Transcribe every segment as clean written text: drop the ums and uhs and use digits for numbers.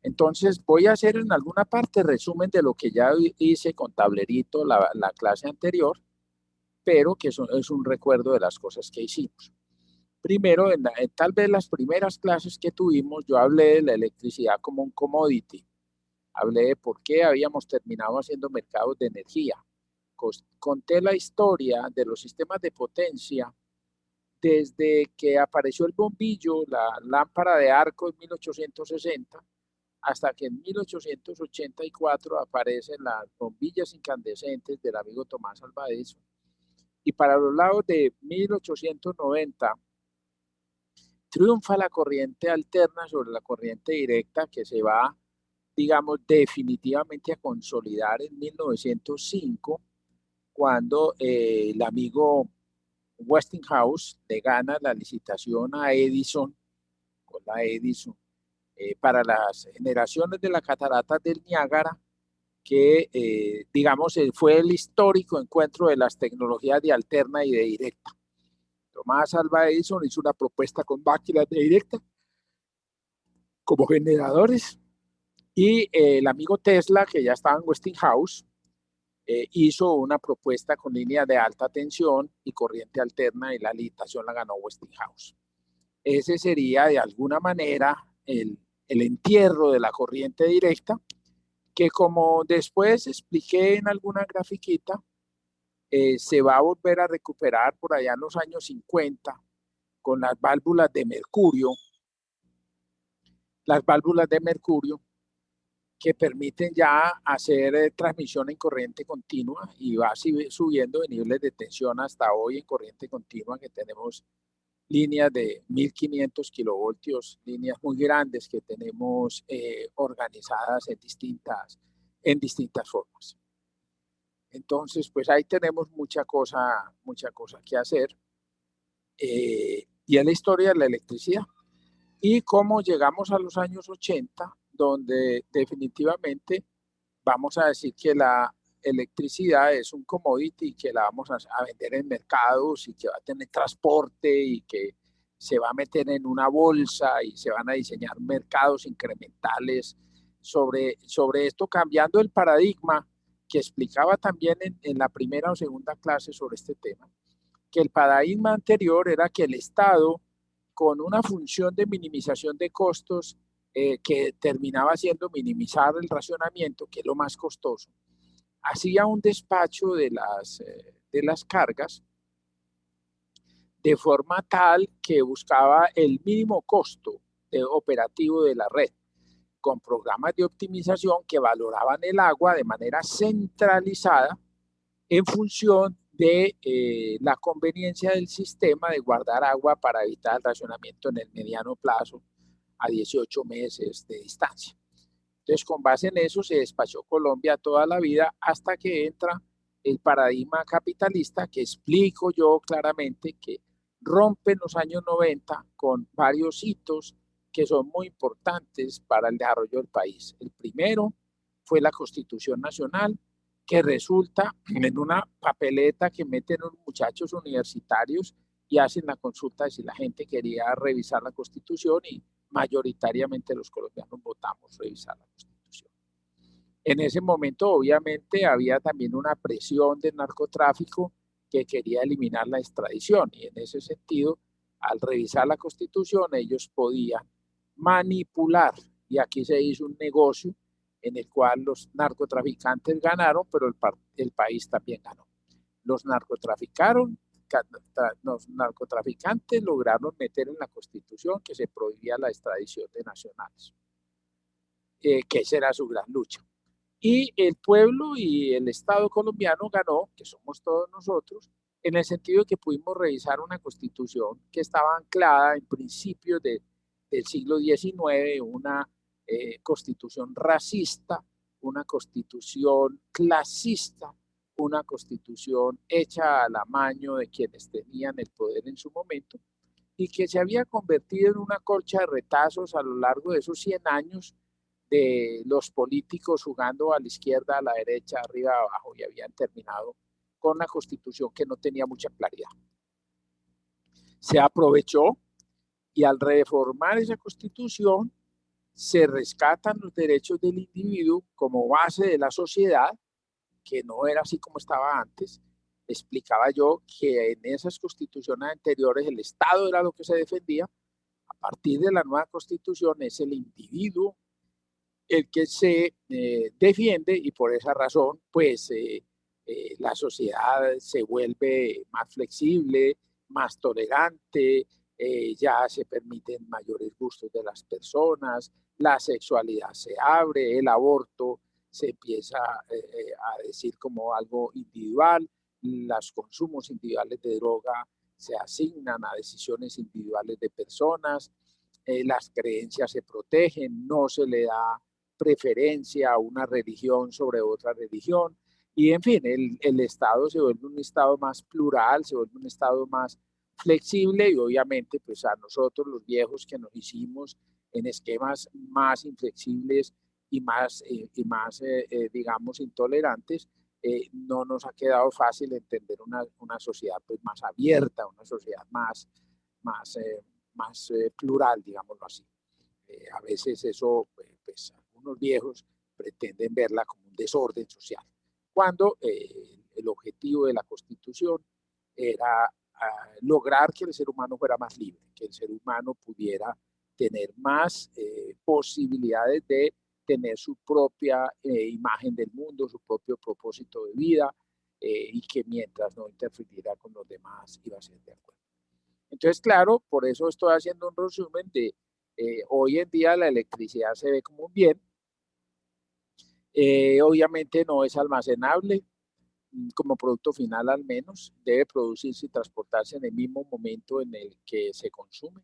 Entonces voy a hacer en alguna parte resumen de lo que ya hice con tablerito la clase anterior, pero que es un recuerdo de las cosas que hicimos. Primero, en tal vez las primeras clases que tuvimos, yo hablé de la electricidad como un commodity. Hablé de por qué habíamos terminado haciendo mercados de energía. Conté la historia de los sistemas de potencia desde que apareció el bombillo, la lámpara de arco en 1860, hasta que en 1884 aparecen las bombillas incandescentes del amigo Tomás Alva Edison. Y para los lados de 1890 triunfa la corriente alterna sobre la corriente directa que se va, digamos, definitivamente a consolidar en 1905, cuando el amigo Westinghouse le gana la licitación a Edison, con la Edison, para las generaciones de la catarata del Niágara, que, digamos, fue el histórico encuentro de las tecnologías de alterna y de directa. Tomás Alva Edison hizo una propuesta con máquinas de directa como generadores y el amigo Tesla, que ya estaba en Westinghouse, hizo una propuesta con líneas de alta tensión y corriente alterna y la licitación la ganó Westinghouse. Ese sería de alguna manera el entierro de la corriente directa, que como después expliqué en alguna grafiquita, se va a volver a recuperar por allá en los años 50 con las válvulas de mercurio. Las válvulas de mercurio que permiten ya hacer transmisión en corriente continua y va subiendo de niveles de tensión hasta hoy en corriente continua, que tenemos líneas de 1500 kilovoltios, líneas muy grandes que tenemos organizadas en distintas formas. Entonces, pues ahí tenemos mucha cosa que hacer. Y es la historia de la electricidad. Y cómo llegamos a los años 80, donde definitivamente vamos a decir que la electricidad es un commodity que la vamos a vender en mercados y que va a tener transporte y que se va a meter en una bolsa y se van a diseñar mercados incrementales sobre esto, cambiando el paradigma que explicaba también en la primera o segunda clase sobre este tema, que el paradigma anterior era que el Estado, con una función de minimización de costos, que terminaba siendo minimizar el racionamiento, que es lo más costoso, hacía un despacho de las cargas de forma tal que buscaba el mínimo costo operativo de la red, con programas de optimización que valoraban el agua de manera centralizada en función de la conveniencia del sistema de guardar agua para evitar el racionamiento en el mediano plazo a 18 meses de distancia. Entonces, con base en eso se despachó Colombia toda la vida hasta que entra el paradigma capitalista, que explico yo claramente que rompe en los años 90 con varios hitos que son muy importantes para el desarrollo del país. El primero fue la Constitución Nacional, que resulta en una papeleta que meten los muchachos universitarios y hacen la consulta de si la gente quería revisar la Constitución, y mayoritariamente los colombianos votamos revisar la Constitución. En ese momento, obviamente, había también una presión del narcotráfico que quería eliminar la extradición, y en ese sentido, al revisar la Constitución, ellos podían manipular, y aquí se hizo un negocio en el cual los narcotraficantes ganaron, pero el país también ganó. Los narcotraficantes lograron meter en la Constitución que se prohibía la extradición de nacionales, que esa era su gran lucha. Y el pueblo y el Estado colombiano ganó, que somos todos nosotros, en el sentido de que pudimos revisar una Constitución que estaba anclada en principios del siglo XIX, una Constitución racista, una Constitución clasista, una Constitución hecha al amaño de quienes tenían el poder en su momento, y que se había convertido en una colcha de retazos a lo largo de esos 100 años de los políticos jugando a la izquierda, a la derecha, arriba, abajo, y habían terminado con una Constitución que no tenía mucha claridad. Se aprovechó, y al reformar esa Constitución se rescatan los derechos del individuo como base de la sociedad, que no era así como estaba antes. Explicaba yo que en esas constituciones anteriores el Estado era lo que se defendía. A partir de la nueva constitución es el individuo el que se defiende, y por esa razón pues la sociedad se vuelve más flexible, más tolerante, ya se permiten mayores gustos de las personas, la sexualidad se abre, el aborto se empieza a decir como algo individual, los consumos individuales de droga se asignan a decisiones individuales de personas, las creencias se protegen, no se le da preferencia a una religión sobre otra religión, y en fin, el Estado se vuelve un Estado más plural, se vuelve un Estado más flexible, y obviamente pues a nosotros los viejos que nos hicimos en esquemas más inflexibles y más digamos, intolerantes, no nos ha quedado fácil entender una sociedad pues más abierta, una sociedad más, plural, digámoslo así. A veces eso, pues algunos viejos pretenden verla como un desorden social, cuando el objetivo de la Constitución era lograr que el ser humano fuera más libre, que el ser humano pudiera tener más posibilidades de tener su propia imagen del mundo, su propio propósito de vida, y que mientras no interfiriera con los demás iba a ser de acuerdo. Entonces, claro, por eso estoy haciendo un resumen de hoy en día la electricidad se ve como un bien, obviamente no es almacenable, como producto final al menos, debe producirse y transportarse en el mismo momento en el que se consume.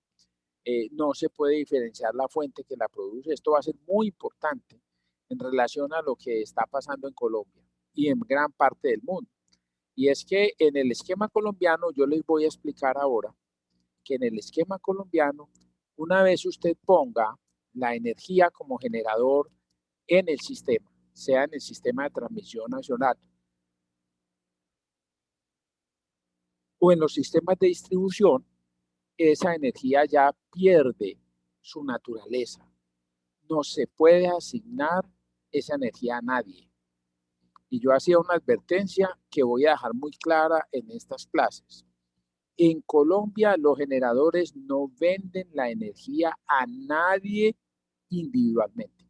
No se puede diferenciar la fuente que la produce. Esto va a ser muy importante en relación a lo que está pasando en Colombia y en gran parte del mundo. Y es que en el esquema colombiano, yo les voy a explicar ahora que en el esquema colombiano, una vez usted ponga la energía como generador en el sistema, sea en el sistema de transmisión nacional o en los sistemas de distribución, esa energía ya pierde su naturaleza. No se puede asignar esa energía a nadie. Y yo hacía una advertencia que voy a dejar muy clara en estas clases. En Colombia los generadores no venden la energía a nadie individualmente.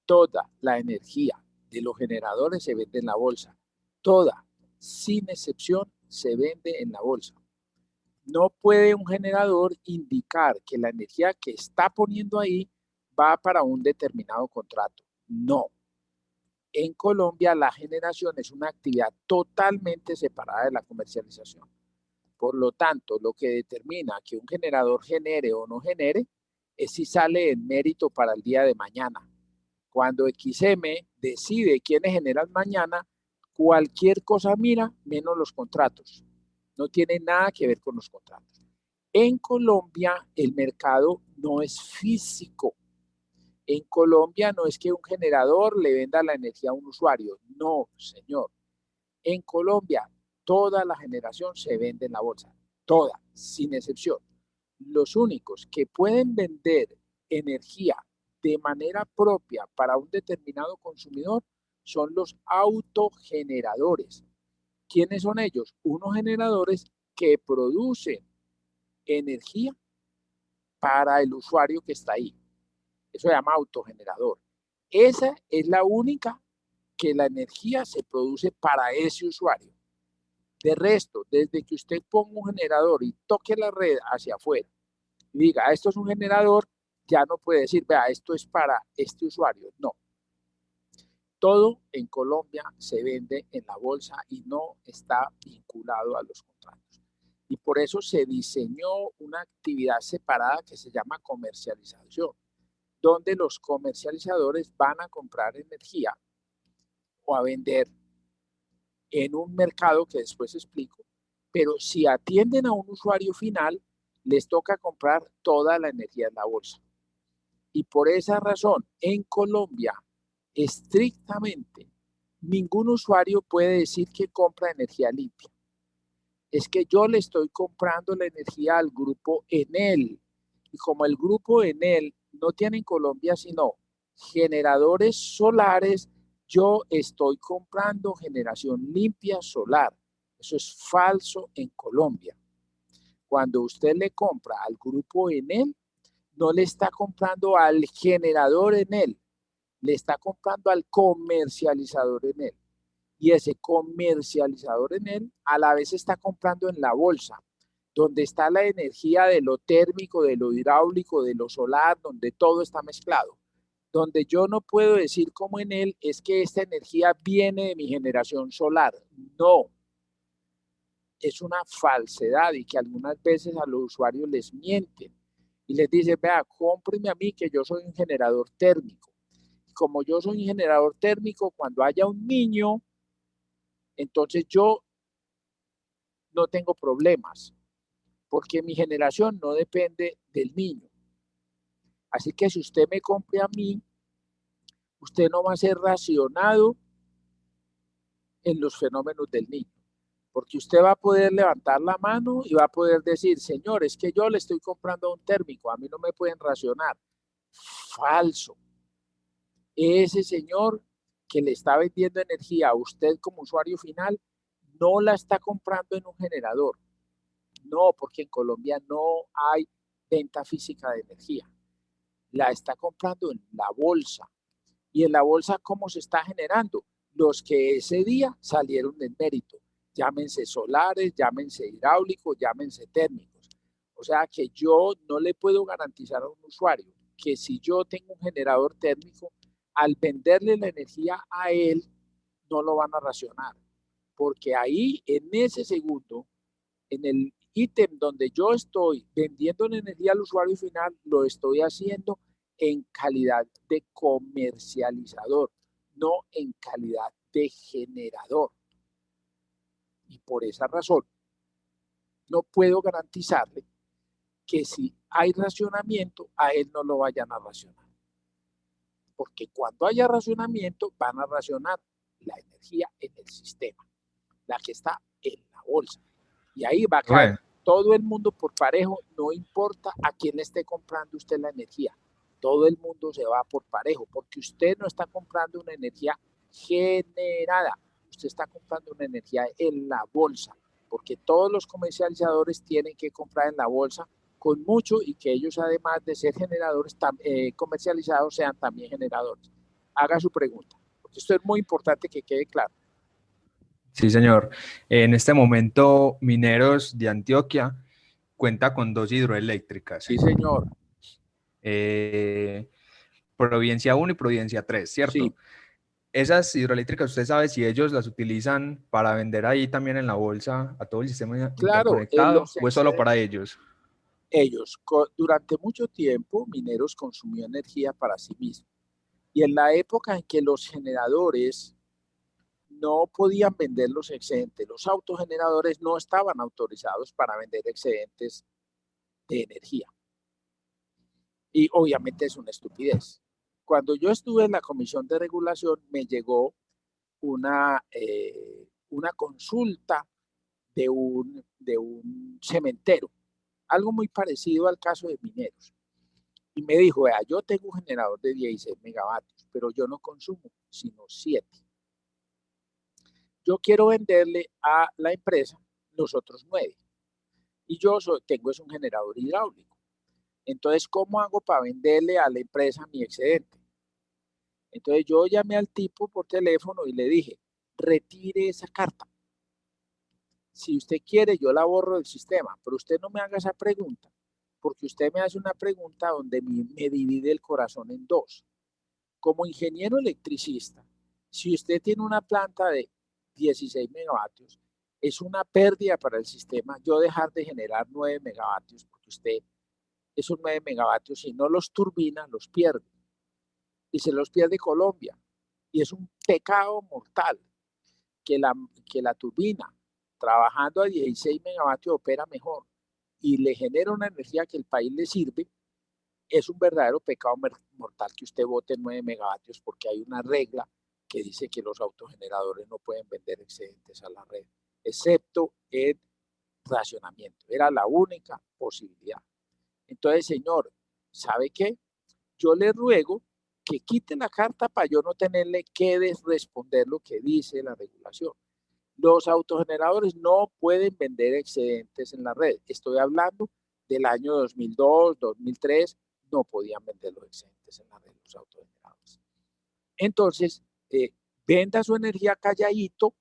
Toda la energía de los generadores se vende en la bolsa. Toda, sin excepción, se vende en la bolsa. No puede un generador indicar que la energía que está poniendo ahí va para un determinado contrato. No. En Colombia la generación es una actividad totalmente separada de la comercialización. Por lo tanto, lo que determina que un generador genere o no genere es si sale en mérito para el día de mañana. Cuando XM decide quiénes generan mañana, cualquier cosa mira menos los contratos. No tiene nada que ver con los contratos. En Colombia el mercado no es físico. En Colombia no es que un generador le venda la energía a un usuario. No, señor. En Colombia toda la generación se vende en la bolsa. Toda, sin excepción. Los únicos que pueden vender energía de manera propia para un determinado consumidor son los autogeneradores. ¿Quiénes son ellos? Unos generadores que producen energía para el usuario que está ahí. Eso se llama autogenerador. Esa es la única que la energía se produce para ese usuario. De resto, desde que usted ponga un generador y toque la red hacia afuera y diga, esto es un generador, ya no puede decir, vea, esto es para este usuario. No. Todo en Colombia se vende en la bolsa y no está vinculado a los contratos. Y por eso se diseñó una actividad separada que se llama comercialización, donde los comercializadores van a comprar energía o a vender en un mercado que después explico, pero si atienden a un usuario final, les toca comprar toda la energía en la bolsa. Y por esa razón, en Colombia, estrictamente, ningún usuario puede decir que compra energía limpia. Es que yo le estoy comprando la energía al grupo Enel. Y como el grupo Enel no tiene en Colombia sino generadores solares. Yo estoy comprando generación limpia solar. Eso es falso en Colombia. Cuando usted le compra al grupo Enel, no le está comprando al generador Enel, le está comprando al comercializador Enel. Y ese comercializador Enel a la vez está comprando en la bolsa, donde está la energía de lo térmico, de lo hidráulico, de lo solar, donde todo está mezclado. Donde yo no puedo decir como Enel es que esta energía viene de mi generación solar. No, es una falsedad y que algunas veces a los usuarios les mienten y les dicen, vea, cómpreme a mí que yo soy un generador térmico. Y como yo soy un generador térmico, cuando haya un niño, entonces yo no tengo problemas, porque mi generación no depende del niño. Así que si usted me compre a mí, usted no va a ser racionado en los fenómenos del niño, porque usted va a poder levantar la mano y va a poder decir, señor, es que yo le estoy comprando un térmico, a mí no me pueden racionar. Falso. Ese señor que le está vendiendo energía a usted como usuario final, no la está comprando en un generador. No, porque en Colombia no hay venta física de energía. La está comprando en la bolsa. ¿Y en la bolsa cómo se está generando? Los que ese día salieron del mérito. Llámense solares, llámense hidráulicos, llámense térmicos. O sea que yo no le puedo garantizar a un usuario que si yo tengo un generador térmico, al venderle la energía a él, no lo van a racionar. Porque ahí, en ese segundo, en el ítem donde yo estoy vendiendo la energía al usuario final, lo estoy haciendo en calidad de comercializador, no en calidad de generador. Y por esa razón, no puedo garantizarle que si hay racionamiento, a él no lo vayan a racionar. Porque cuando haya racionamiento, van a racionar la energía en el sistema, la que está en la bolsa. Y ahí va a caer todo el mundo por parejo, no importa a quién le esté comprando usted la energía. Todo el mundo se va por parejo, porque usted no está comprando una energía generada, usted está comprando una energía en la bolsa, porque todos los comercializadores tienen que comprar en la bolsa con mucho y que ellos, además de ser generadores comercializados, sean también generadores. Haga su pregunta, porque esto es muy importante que quede claro. Sí, señor. En este momento, Mineros de Antioquia cuenta con 2 hidroeléctricas. Sí, señor. Providencia 1 y Providencia 3, Sí. ¿cierto? Esas hidroeléctricas, ¿usted sabe si ellos las utilizan para vender ahí también en la bolsa a todo el sistema Claro, interconectado los o es solo para excedentes. ellos? Ellos, durante mucho tiempo, Mineros consumió energía para sí mismo. Y en la época en que los generadores no podían vender los excedentes, los autogeneradores no estaban autorizados para vender excedentes de energía. Y obviamente es una estupidez. Cuando yo estuve en la comisión de regulación, me llegó una consulta de un cementero, algo muy parecido al caso de Mineros. Y me dijo, vea, yo tengo un generador de 16 megavatios, pero yo no consumo sino 7. Yo quiero venderle a la empresa los otros 9. Y yo tengo es un generador hidráulico. Entonces, ¿cómo hago para venderle a la empresa mi excedente? Entonces yo llamé al tipo por teléfono y le dije, retire esa carta. Si usted quiere, yo la borro del sistema, pero usted no me haga esa pregunta, porque usted me hace una pregunta donde me divide el corazón en dos. Como ingeniero electricista, si usted tiene una planta de 16 megavatios, es una pérdida para el sistema yo dejar de generar 9 megavatios, porque usted esos 9 megavatios, si no los turbina, los pierde. Y se los pierde Colombia. Y es un pecado mortal que la turbina, trabajando a 16 megavatios, opera mejor y le genera una energía que el país le sirve. Es un verdadero pecado mortal que usted vote 9 megavatios porque hay una regla que dice que los autogeneradores no pueden vender excedentes a la red, excepto en racionamiento. Era la única posibilidad. Entonces, señor, ¿sabe qué? yo le ruego que quite la carta para yo no tenerle que responder lo que dice la regulación. Los autogeneradores no pueden vender excedentes en la red. Estoy hablando del año 2002, 2003, no podían vender los excedentes en la red los autogeneradores. Entonces, venda su energía calladito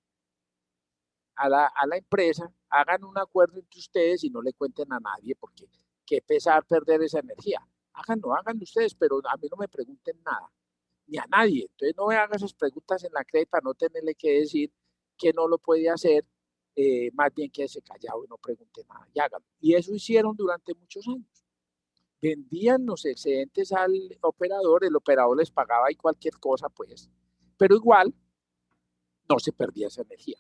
a la empresa, hagan un acuerdo entre ustedes y no le cuenten a nadie, porque qué pesar perder esa energía. Háganlo ustedes, pero a mí no me pregunten nada, ni a nadie. Entonces no me hagan esas preguntas en la CRE para no tenerle que decir que no lo puede hacer, más bien quédese callado y no pregunte nada y háganlo. Y eso hicieron durante muchos años. Vendían los excedentes al operador, el operador les pagaba y cualquier cosa, pues, pero igual no se perdía esa energía.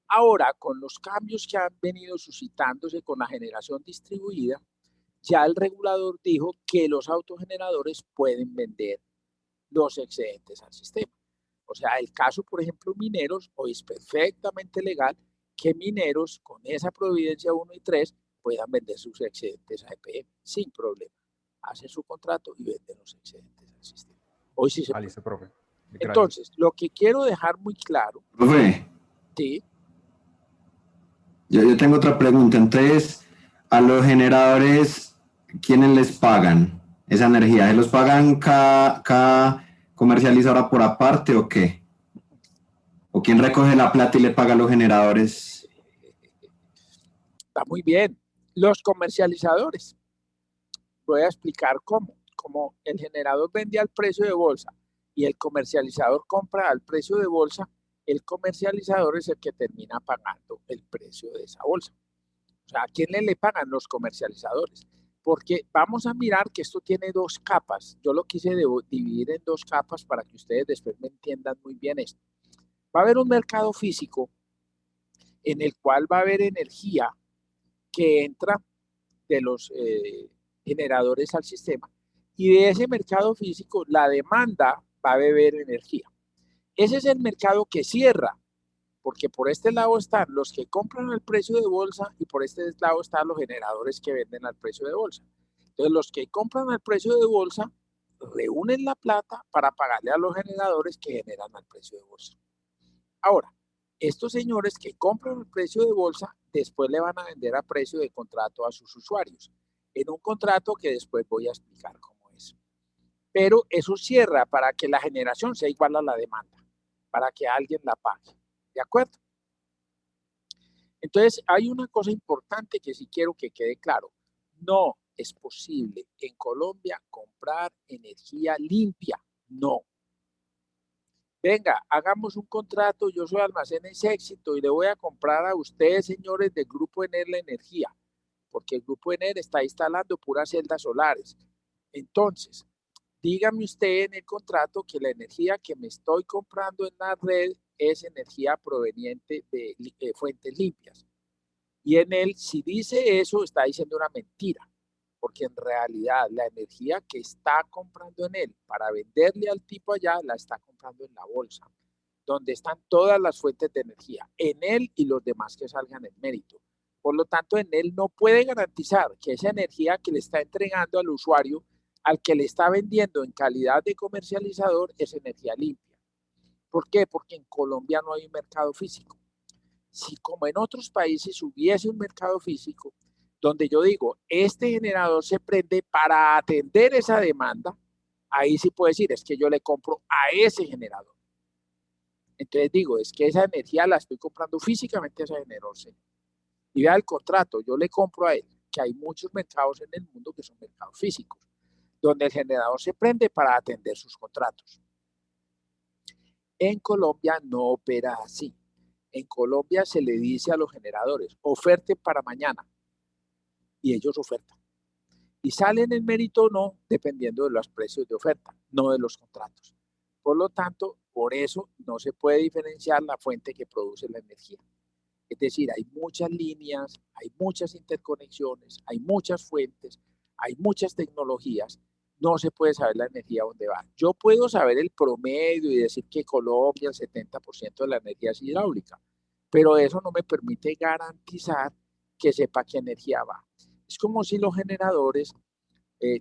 Ahora, con los cambios que han venido suscitándose con la generación distribuida, ya el regulador dijo que los autogeneradores pueden vender los excedentes al sistema. O sea, el caso, por ejemplo, mineros, hoy es perfectamente legal que mineros con esa providencia 1 y 3 puedan vender sus excedentes a EPM sin problema. Hacen su contrato y venden los excedentes al sistema. Hoy sí se puede. Listo, profe. Gracias. Entonces, lo que quiero dejar muy claro. Profe. Sí. Yo tengo otra pregunta. Entonces, a los generadores, ¿quiénes les pagan esa energía? ¿Se los pagan cada comercializadora por aparte o qué? ¿O quién recoge la plata y le paga a los generadores? Está muy bien. Los comercializadores. Voy a explicar cómo. Como el generador vende al precio de bolsa y el comercializador compra al precio de bolsa, el comercializador es el que termina pagando el precio de esa bolsa. O sea, ¿a quién le pagan? Los comercializadores. Porque vamos a mirar que esto tiene dos capas. Yo lo quise dividir en dos capas para que ustedes después me entiendan muy bien esto. Va a haber un mercado físico en el cual va a haber energía que entra de los generadores al sistema, y de ese mercado físico la demanda va a beber energía. Ese es el mercado que cierra, porque por este lado están los que compran al precio de bolsa y por este lado están los generadores que venden al precio de bolsa. Entonces los que compran al precio de bolsa reúnen la plata para pagarle a los generadores que generan al precio de bolsa. Ahora, estos señores que compran al precio de bolsa después le van a vender a precio de contrato a sus usuarios, en un contrato que después voy a explicar cómo es. Pero eso cierra para que la generación sea igual a la demanda, para que alguien la pague. ¿De acuerdo? Entonces, hay una cosa importante que sí quiero que quede claro. No es posible en Colombia comprar energía limpia. No. Venga, hagamos un contrato, yo soy Almacenes Éxito y le voy a comprar a ustedes, señores del Grupo Ener, la energía, porque el Grupo Ener está instalando puras celdas solares. Entonces, dígame usted en el contrato que la energía que me estoy comprando en la red es energía proveniente de fuentes limpias. Y en él, si dice eso, está diciendo una mentira, porque en realidad la energía que está comprando en él para venderle al tipo allá, la está comprando en la bolsa, donde están todas las fuentes de energía, en él y los demás que salgan en mérito. Por lo tanto, en él no puede garantizar que esa energía que le está entregando al usuario, al que le está vendiendo en calidad de comercializador, es energía limpia. ¿Por qué? Porque en Colombia no hay un mercado físico. Si como en otros países hubiese un mercado físico, donde yo digo, este generador se prende para atender esa demanda, ahí sí puedo decir, es que yo le compro a ese generador. Entonces digo, es que esa energía la estoy comprando físicamente a ese generador. ¿Sí? Y vea el contrato, yo le compro a él, que hay muchos mercados en el mundo que son mercados físicos, donde el generador se prende para atender sus contratos. En Colombia no opera así. En Colombia se le dice a los generadores, oferten para mañana, y ellos ofertan. Y salen en mérito o no, dependiendo de los precios de oferta, no de los contratos. Por lo tanto, por eso no se puede diferenciar la fuente que produce la energía. Es decir, hay muchas líneas, hay muchas interconexiones, hay muchas fuentes, hay muchas tecnologías. No se puede saber la energía dónde va. Yo puedo saber el promedio y decir que Colombia el 70% de la energía es hidráulica, pero eso no me permite garantizar que sepa qué energía va. Es como si los generadores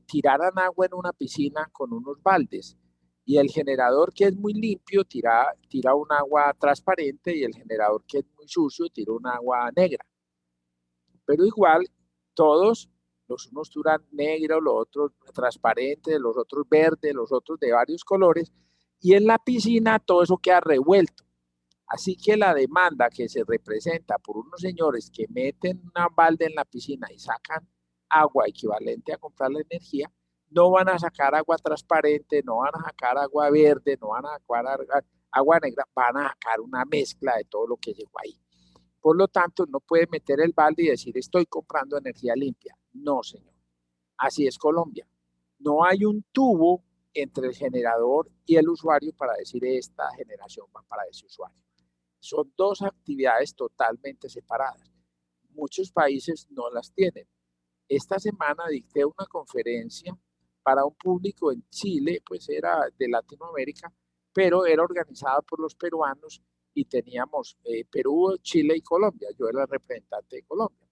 tiraran agua en una piscina con unos baldes y el generador que es muy limpio tira un agua transparente y el generador que es muy sucio tira un agua negra. Pero igual todos, los unos tiran negro, los otros transparente, los otros verde, los otros de varios colores y en la piscina todo eso queda revuelto. Así que la demanda que se representa por unos señores que meten una balde en la piscina y sacan agua equivalente a comprar la energía, no van a sacar agua transparente, no van a sacar agua verde, no van a sacar agua negra, van a sacar una mezcla de todo lo que llegó ahí. Por lo tanto, no puede meter el balde y decir estoy comprando energía limpia. No, señor. Así es Colombia. No hay un tubo entre el generador y el usuario para decir esta generación va para ese usuario. Son dos actividades totalmente separadas. Muchos países no las tienen. Esta semana dicté una conferencia para un público en Chile, pues era de Latinoamérica, pero era organizada por los peruanos y teníamos Perú, Chile y Colombia. Yo era el representante de Colombia.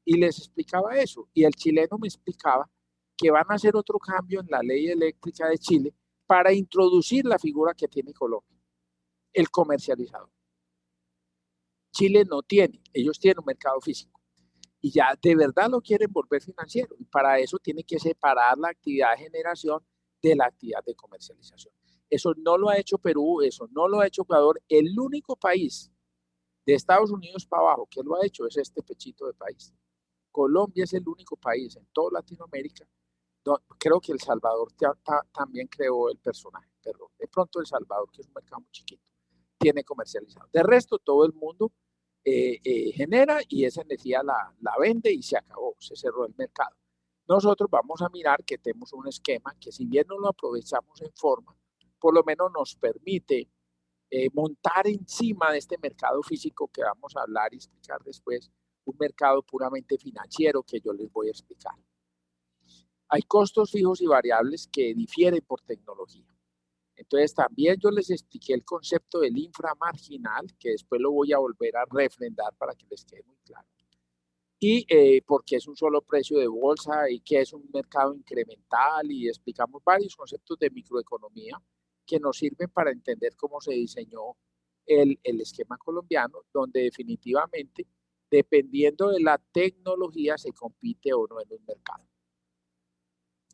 Y les explicaba eso. Y el chileno me explicaba que van a hacer otro cambio en la ley eléctrica de Chile para introducir la figura que tiene Colombia, el comercializador. Chile no tiene, ellos tienen un mercado físico y ya de verdad lo quieren volver financiero y para eso tiene que separar la actividad de generación de la actividad de comercialización. Eso no lo ha hecho Perú, eso no lo ha hecho Ecuador. El único país de Estados Unidos para abajo que lo ha hecho es este pechito de país. Colombia es el único país en toda Latinoamérica. Creo que El Salvador también creó el personaje, perdón. De pronto El Salvador, que es un mercado muy chiquito, tiene comercializado. De resto, todo el mundo genera y esa energía la vende y se acabó, se cerró el mercado. Nosotros vamos a mirar que tenemos un esquema que si bien no lo aprovechamos en forma, por lo menos nos permite montar encima de este mercado físico que vamos a hablar y explicar después, un mercado puramente financiero que yo les voy a explicar. Hay costos fijos y variables que difieren por tecnología. Entonces también yo les expliqué el concepto del inframarginal, que después lo voy a volver a refrendar para que les quede muy claro. Y porque es un solo precio de bolsa y que es un mercado incremental y explicamos varios conceptos de microeconomía que nos sirven para entender cómo se diseñó el esquema colombiano, donde definitivamente, dependiendo de la tecnología, se compite o no en un mercado.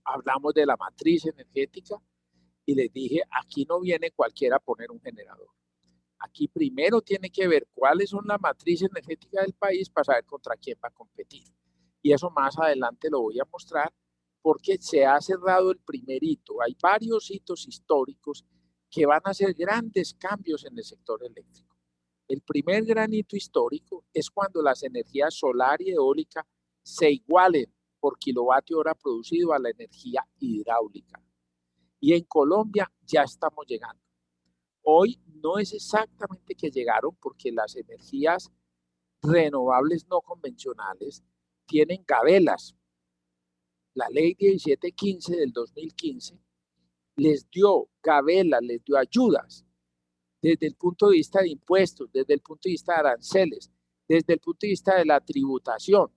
Hablamos de la matriz energética y les dije, aquí no viene cualquiera a poner un generador. Aquí primero tiene que ver cuáles son las matrices energéticas del país para saber contra quién va a competir. Y eso más adelante lo voy a mostrar porque se ha cerrado el primer hito. Hay varios hitos históricos que van a hacer grandes cambios en el sector eléctrico. El primer gran hito histórico es cuando las energías solar y eólica se igualen por kilovatio hora producido a la energía hidráulica. Y en Colombia ya estamos llegando. Hoy no es exactamente que llegaron porque las energías renovables no convencionales tienen gabelas. La ley 1715 del 2015 les dio gabelas, les dio ayudas desde el punto de vista de impuestos, desde el punto de vista de aranceles, desde el punto de vista de la tributación.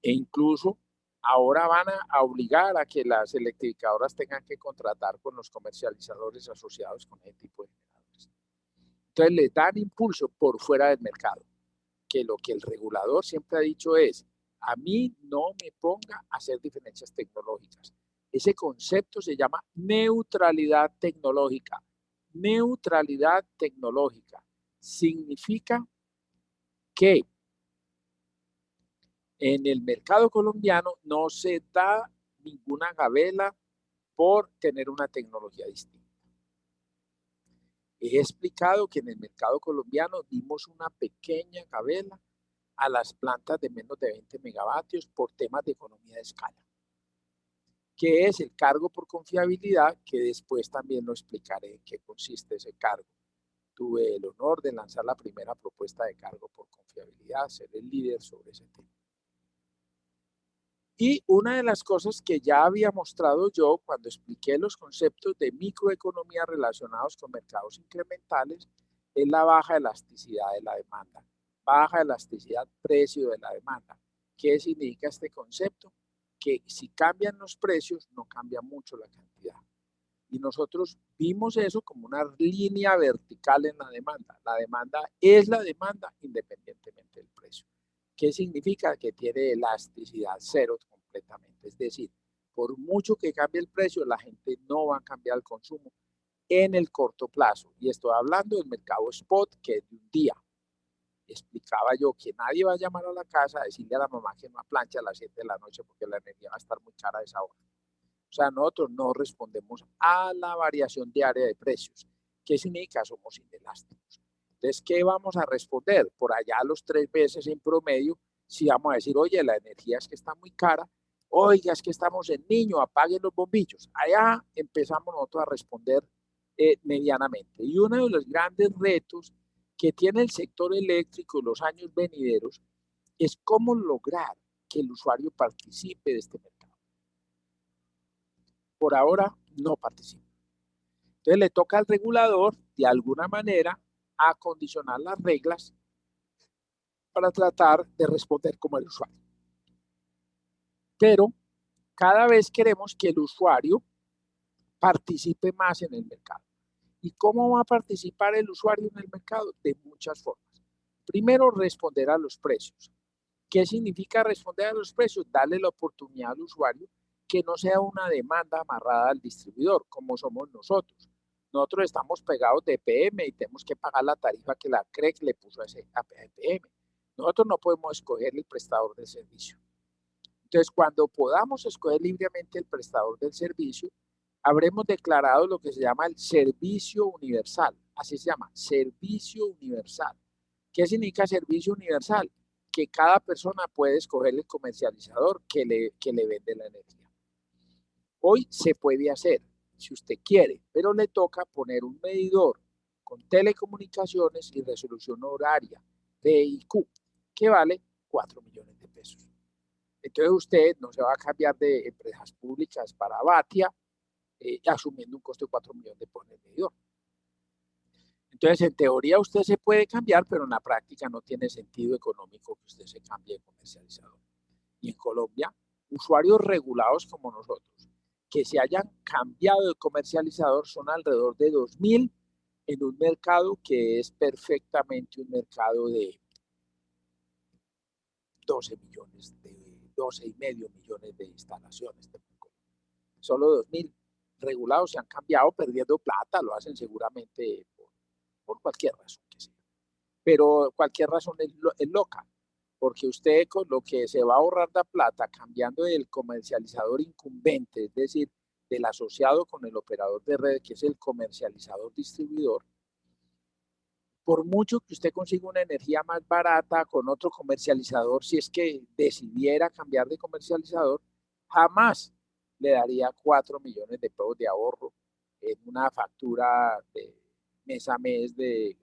E incluso ahora van a obligar a que las electrificadoras tengan que contratar con los comercializadores asociados con ese tipo de generadores. Entonces les dan impulso por fuera del mercado, que lo que el regulador siempre ha dicho es, a mí no me ponga a hacer diferencias tecnológicas. Ese concepto se llama neutralidad tecnológica. Neutralidad tecnológica significa que en el mercado colombiano no se da ninguna gabela por tener una tecnología distinta. He explicado que en el mercado colombiano dimos una pequeña gabela a las plantas de menos de 20 megavatios por temas de economía de escala, que es el cargo por confiabilidad, que después también lo explicaré en qué consiste ese cargo. Tuve el honor de lanzar la primera propuesta de cargo por confiabilidad, ser el líder sobre ese tema. Y una de las cosas que ya había mostrado yo cuando expliqué los conceptos de microeconomía relacionados con mercados incrementales es la baja elasticidad de la demanda, baja elasticidad precio de la demanda. ¿Qué significa este concepto? que si cambian los precios, no cambia mucho la cantidad. Y nosotros vimos eso como una línea vertical en la demanda. La demanda es la demanda independientemente del precio. ¿Qué significa? Que tiene elasticidad cero completamente. Es decir, por mucho que cambie el precio, la gente no va a cambiar el consumo en el corto plazo. Y estoy hablando del mercado spot, que es de un día. Explicaba yo que nadie va a llamar a la casa a decirle a la mamá que no plancha a las 7 de la noche porque la energía va a estar muy cara a esa hora. O sea, nosotros no respondemos a la variación diaria de precios. ¿Qué significa? Somos inelásticos. Entonces, ¿qué vamos a responder? Por allá a los 3 meses en promedio, si vamos a decir, oye, la energía es que está muy cara, oiga, es que estamos en niño, apaguen los bombillos. Allá empezamos nosotros a responder medianamente. Y uno de los grandes retos que tiene el sector eléctrico en los años venideros es cómo lograr que el usuario participe de este mercado. Por ahora no participa. Entonces le toca al regulador, de alguna manera, acondicionar las reglas para tratar de responder como el usuario. Pero cada vez queremos que el usuario participe más en el mercado. ¿Y cómo va a participar el usuario en el mercado? De muchas formas. Primero, responder a los precios. ¿Qué significa responder a los precios? Darle la oportunidad al usuario que no sea una demanda amarrada al distribuidor, como somos nosotros. Nosotros estamos pegados de EPM y tenemos que pagar la tarifa que la CREC le puso a EPM. Nosotros no podemos escoger el prestador del servicio. Entonces, cuando podamos escoger libremente el prestador del servicio, habremos declarado lo que se llama el servicio universal. Así se llama, servicio universal. ¿Qué significa servicio universal? Que cada persona puede escoger el comercializador que le vende la energía. Hoy se puede hacer, si usted quiere, pero le toca poner un medidor con telecomunicaciones y resolución horaria, TIQ, que vale 4 millones de pesos. Entonces usted no se va a cambiar de empresas públicas para Batia, asumiendo un costo de 4 millones de por el medidor. Entonces, en teoría usted se puede cambiar, pero en la práctica no tiene sentido económico que usted se cambie de comercializador. Y en Colombia, usuarios regulados como nosotros, que se hayan cambiado de comercializador son alrededor de 2.000 en un mercado que es perfectamente un mercado de 12 millones, de 12,5 millones de instalaciones. Solo 2.000 regulados se han cambiado perdiendo plata, lo hacen seguramente por cualquier razón que sea. Pero cualquier razón es loca, porque usted con lo que se va a ahorrar la plata cambiando del comercializador incumbente, es decir, del asociado con el operador de red, que es el comercializador distribuidor, por mucho que usted consiga una energía más barata con otro comercializador, si es que decidiera cambiar de comercializador, jamás le daría 4 millones de pesos de ahorro en una factura de mes a mes de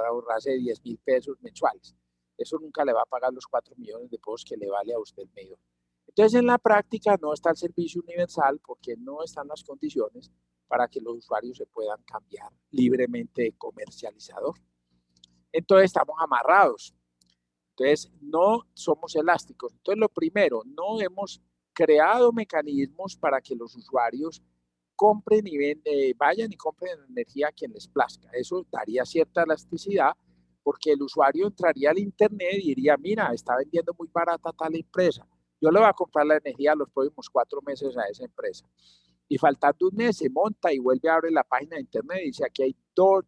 ahorrarse de 10.000 pesos mensuales. Eso nunca le va a pagar los 4 millones de pesos que le vale a usted el medidor. Entonces, en la práctica no está el servicio universal porque no están las condiciones para que los usuarios se puedan cambiar libremente de comercializador. Entonces, estamos amarrados. Entonces, no somos elásticos. Entonces, lo primero, no hemos creado mecanismos para que los usuarios compren y vayan y compren energía a quien les plazca. Eso daría cierta elasticidad porque el usuario entraría al internet y diría, mira, está vendiendo muy barata tal empresa. Yo le voy a comprar la energía los próximos 4 meses a esa empresa. Y faltando un mes se monta y vuelve a abrir la página de internet y dice, aquí hay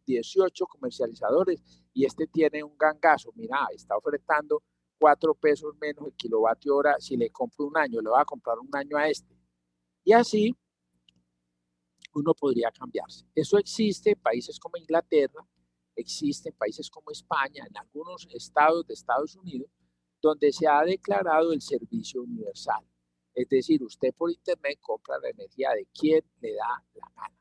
18 comercializadores y este tiene un gangazo. Mira, está ofertando 4 pesos menos el kilovatio hora. Si le compro un año, le voy a comprar un año a este. Y así uno podría cambiarse. Eso existe en países como Inglaterra, existe en países como España, en algunos estados de Estados Unidos, donde se ha declarado el servicio universal. Es decir, usted por internet compra la energía de quien le da la gana.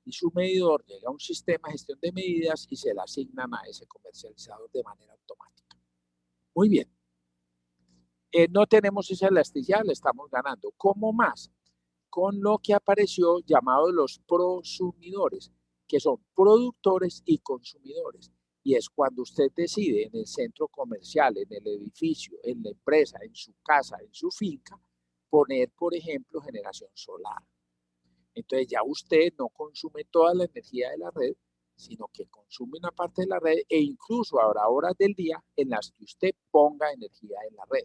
Y su medidor llega a un sistema de gestión de medidas y se la asignan a ese comercializador de manera automática. Muy bien. No tenemos esa elasticidad, le estamos ganando. ¿Cómo más? Con lo que apareció llamado los prosumidores, que son productores y consumidores. Y es cuando usted decide en el centro comercial, en el edificio, en la empresa, en su casa, en su finca, poner, por ejemplo, generación solar. Entonces ya usted no consume toda la energía de la red, sino que consume una parte de la red e incluso habrá horas del día en las que usted ponga energía en la red.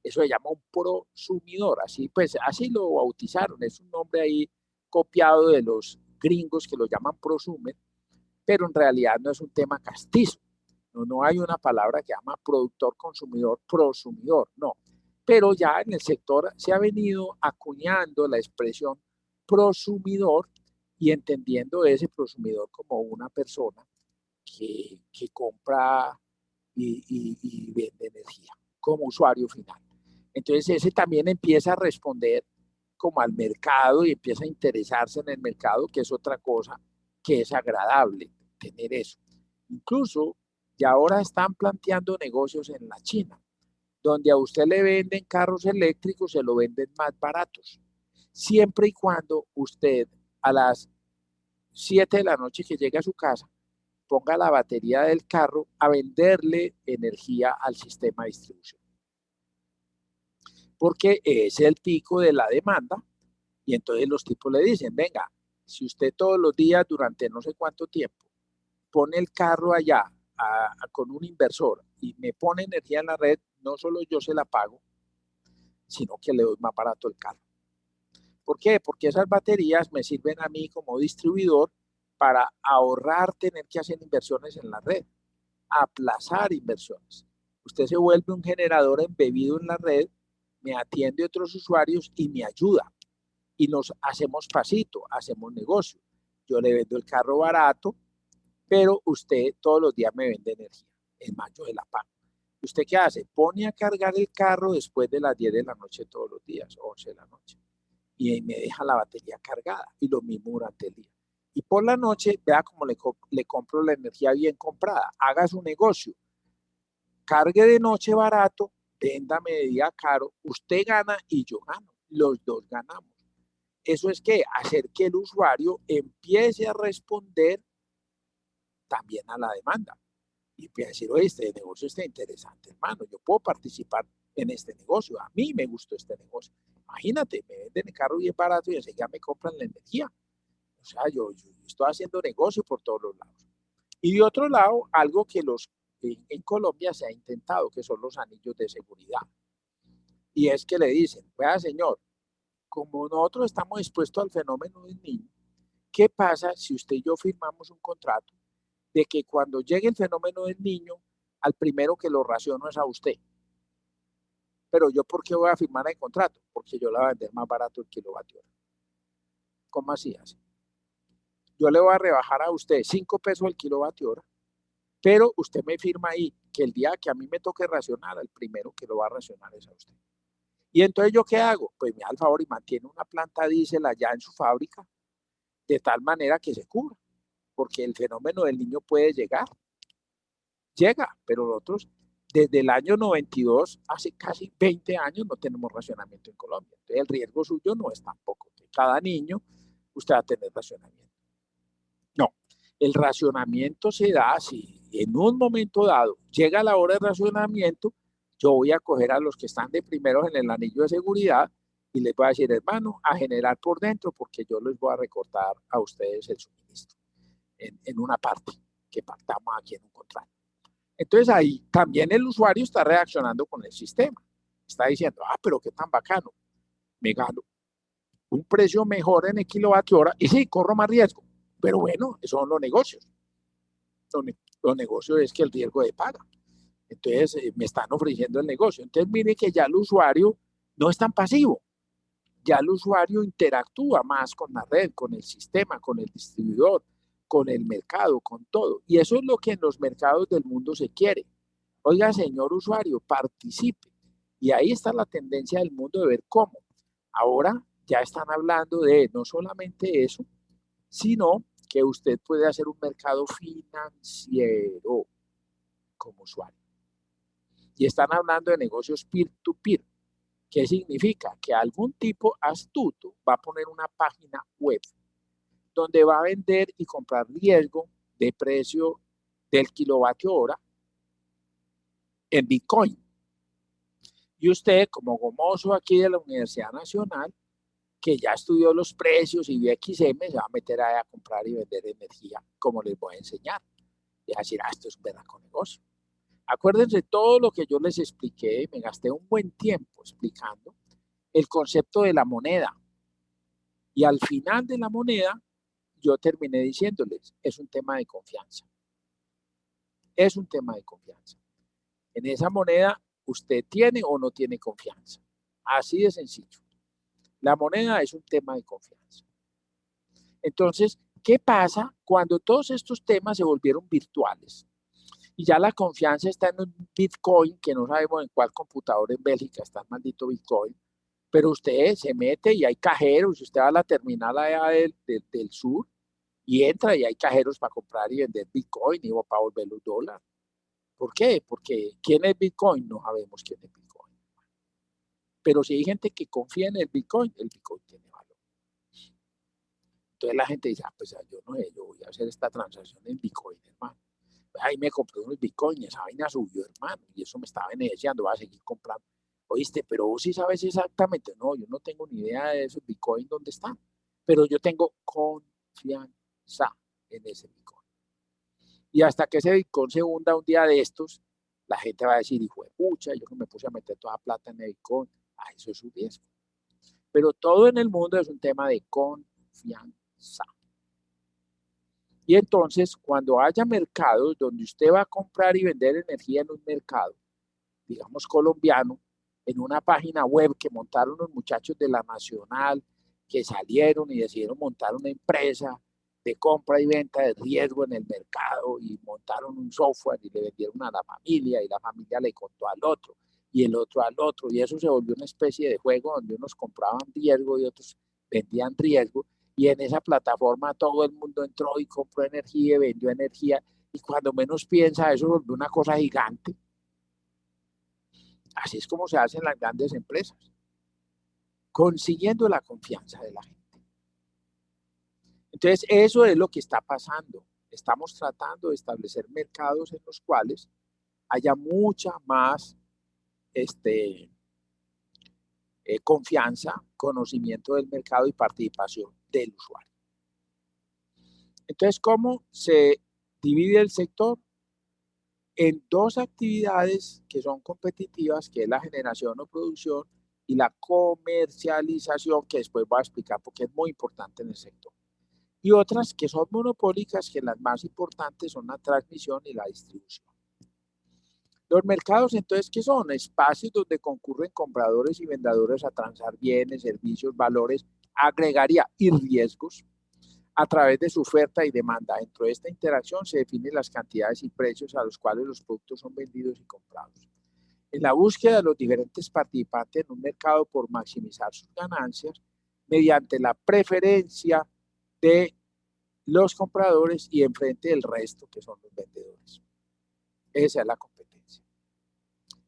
Eso se llama un prosumidor, así pues así lo bautizaron, es un nombre ahí copiado de los gringos que lo llaman prosumer, pero en realidad no es un tema castizo. No hay una palabra que llama productor, consumidor, prosumidor, no. Pero ya en el sector se ha venido acuñando la expresión prosumidor y entendiendo ese prosumidor como una persona que compra y vende energía como usuario final. Entonces ese también empieza a responder como al mercado y empieza a interesarse en el mercado, que es otra cosa que es agradable tener eso. Incluso ya ahora están planteando negocios en la China, donde a usted le venden carros eléctricos, se lo venden más baratos, siempre y cuando usted a las 7 de la noche que llegue a su casa, ponga la batería del carro a venderle energía al sistema de distribución. Porque es el pico de la demanda y entonces los tipos le dicen, venga, si usted todos los días durante no sé cuánto tiempo pone el carro allá con un inversor y me pone energía en la red, no solo yo se la pago, sino que le doy más barato el carro. ¿Por qué? Porque esas baterías me sirven a mí como distribuidor para ahorrar tener que hacer inversiones en la red, aplazar inversiones. Usted se vuelve un generador embebido en la red, me atiende a otros usuarios y me ayuda. Y nos hacemos pasito, hacemos negocio. Yo le vendo el carro barato, pero usted todos los días me vende energía. Es más, yo se la pago. ¿Usted qué hace? Pone a cargar el carro después de las 10 de la noche todos los días, 11 de la noche. Y me deja la batería cargada. Y lo mismo durante el día. Y por la noche, vea cómo le compro la energía bien comprada. Haga su negocio. Cargue de noche barato, véndame de día caro. Usted gana y yo gano. Los dos ganamos. Eso es que hacer que el usuario empiece a responder también a la demanda. Y empieza a decir, oye, este negocio está interesante, hermano, yo puedo participar en este negocio, a mí me gustó este negocio. Imagínate, me venden el carro bien barato y enseguida me compran la energía. O sea, yo estoy haciendo negocio por todos los lados. Y de otro lado, algo que en Colombia se ha intentado, que son los anillos de seguridad. Y es que le dicen, vea señor, como nosotros estamos expuestos al fenómeno del niño, ¿qué pasa si usted y yo firmamos un contrato de que cuando llegue el fenómeno del niño, al primero que lo raciono es a usted? Pero yo, ¿por qué voy a firmar el contrato? Porque yo le voy a vender más barato el kilovatio hora. ¿Cómo así hace? Yo le voy a rebajar a usted 5 pesos el kilovatio hora, pero usted me firma ahí que el día que a mí me toque racionar, el primero que lo va a racionar es a usted. Y entonces, ¿yo qué hago? Pues me da el favor y mantiene una planta diésel allá en su fábrica, de tal manera que se cubra, porque el fenómeno del niño puede llegar. Llega, pero nosotros desde el año 92, hace casi 20 años, no tenemos racionamiento en Colombia. Entonces el riesgo suyo no es tampoco que cada niño usted va a tener racionamiento. No, el racionamiento se da si en un momento dado llega la hora de racionamiento, yo voy a coger a los que están de primeros en el anillo de seguridad y les voy a decir, hermano, a generar por dentro porque yo les voy a recortar a ustedes el suministro en una parte que pactamos aquí en un contrato. Entonces ahí también el usuario está reaccionando con el sistema. Está diciendo, pero qué tan bacano, me gano un precio mejor en el kilovatio hora y sí, corro más riesgo. Pero bueno, esos son los negocios. Los negocios es que el riesgo de paga. Entonces me están ofreciendo el negocio. Entonces mire que ya el usuario no es tan pasivo. Ya el usuario interactúa más con la red, con el sistema, con el distribuidor, con el mercado, con todo. Y eso es lo que en los mercados del mundo se quiere. Oiga, señor usuario, participe. Y ahí está la tendencia del mundo de ver cómo. Ahora ya están hablando de no solamente eso, sino que usted puede hacer un mercado financiero como usuario. Y están hablando de negocios peer-to-peer. ¿Qué significa? Que algún tipo astuto va a poner una página web donde va a vender y comprar riesgo de precio del kilovatio hora en Bitcoin. Y usted, como gomoso aquí de la Universidad Nacional, que ya estudió los precios y XM, se va a meter ahí a comprar y vender energía, como les voy a enseñar. Y a decir, esto es un verdaco negocio. Acuérdense todo lo que yo les expliqué, me gasté un buen tiempo explicando el concepto de la moneda. Y al final de la moneda, yo terminé diciéndoles, es un tema de confianza. Es un tema de confianza. En esa moneda, usted tiene o no tiene confianza. Así de sencillo. La moneda es un tema de confianza. Entonces, ¿qué pasa cuando todos estos temas se volvieron virtuales? Y ya la confianza está en un Bitcoin, que no sabemos en cuál computador en Bélgica está el maldito Bitcoin, pero usted se mete y hay cajeros, usted va a la terminal allá del sur y entra y hay cajeros para comprar y vender Bitcoin y para volver los dólares. ¿Por qué? Porque ¿quién es Bitcoin? No sabemos quién es Bitcoin. Pero si hay gente que confía en el Bitcoin tiene valor. Entonces la gente dice, pues yo no sé, yo voy a hacer esta transacción en Bitcoin, hermano. Ahí me compré unos Bitcoin, esa vaina subió, hermano, y eso me estaba beneficiando, voy a seguir comprando. Oíste, pero vos sí sabes exactamente, no, yo no tengo ni idea de esos Bitcoin dónde están, pero yo tengo confianza en ese Bitcoin. Y hasta que ese Bitcoin se hunda un día de estos, la gente va a decir, hijo de pucha, yo que me puse a meter toda plata en el Bitcoin, eso es un riesgo. Pero todo en el mundo es un tema de confianza. Y entonces, cuando haya mercados donde usted va a comprar y vender energía en un mercado, digamos colombiano, en una página web que montaron los muchachos de la Nacional, que salieron y decidieron montar una empresa de compra y venta de riesgo en el mercado y montaron un software y le vendieron a la familia y la familia le contó al otro y el otro al otro y eso se volvió una especie de juego donde unos compraban riesgo y otros vendían riesgo y en esa plataforma todo el mundo entró y compró energía y vendió energía y cuando menos piensa eso volvió una cosa gigante. Así es como se hacen las grandes empresas, consiguiendo la confianza de la gente. Entonces, eso es lo que está pasando. Estamos tratando de establecer mercados en los cuales haya mucha más confianza, conocimiento del mercado y participación del usuario. Entonces, ¿cómo se divide el sector? En dos actividades que son competitivas, que es la generación o producción y la comercialización, que después voy a explicar porque es muy importante en el sector. Y otras que son monopólicas, que las más importantes son la transmisión y la distribución. Los mercados, entonces, ¿qué son? Espacios donde concurren compradores y vendedores a transar bienes, servicios, valores, agregaría y riesgos a través de su oferta y demanda. Dentro de esta interacción se definen las cantidades y precios a los cuales los productos son vendidos y comprados. En la búsqueda de los diferentes participantes en un mercado por maximizar sus ganancias mediante la preferencia de los compradores y enfrente del resto que son los vendedores. Esa es la competencia.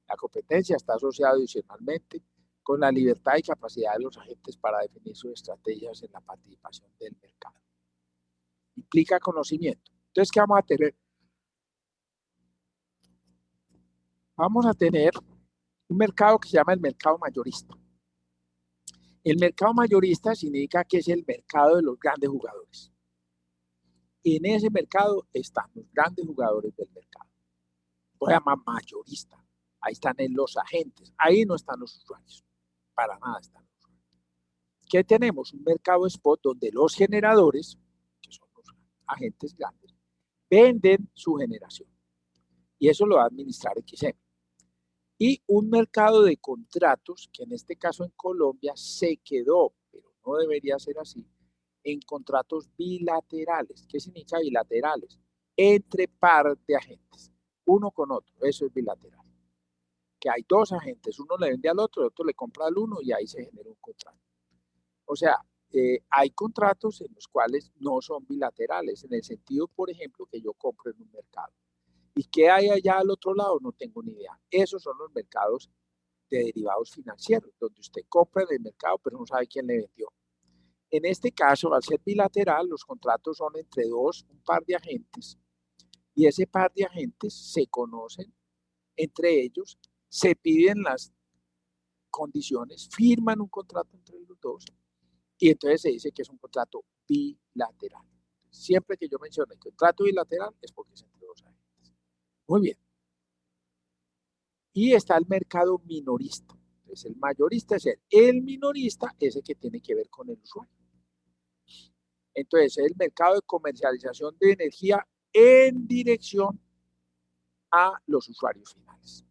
La competencia está asociada adicionalmente con la libertad y capacidad de los agentes para definir sus estrategias en la participación del mercado. Implica conocimiento. Entonces, ¿qué vamos a tener? Vamos a tener un mercado que se llama el mercado mayorista. El mercado mayorista significa que es el mercado de los grandes jugadores. En ese mercado están los grandes jugadores del mercado. Voy a llamar mayorista. Ahí están los agentes. Ahí no están los usuarios. Para nada están los usuarios. ¿Qué tenemos? Un mercado spot donde los generadores, que son los agentes grandes, venden su generación. Y eso lo va a administrar XM. Y un mercado de contratos, que en este caso en Colombia se quedó, pero no debería ser así, en contratos bilaterales. ¿Qué significa bilaterales? Entre par de agentes, uno con otro, eso es bilateral. Que hay dos agentes, uno le vende al otro, el otro le compra al uno y ahí se genera un contrato. O sea, hay contratos en los cuales no son bilaterales, en el sentido, por ejemplo, que yo compro en un mercado. ¿Y qué hay allá al otro lado? No tengo ni idea. Esos son los mercados de derivados financieros, donde usted compra en el mercado, pero no sabe quién le vendió. En este caso, al ser bilateral, los contratos son entre un par de agentes, y ese par de agentes se conocen entre ellos, se piden las condiciones, firman un contrato entre los dos y entonces se dice que es un contrato bilateral. Siempre que yo mencione contrato bilateral es porque es entre dos agentes. Muy bien. Y está el mercado minorista. Entonces el mayorista es el minorista es el que tiene que ver con el usuario. Entonces es el mercado de comercialización de energía en dirección a los usuarios finales.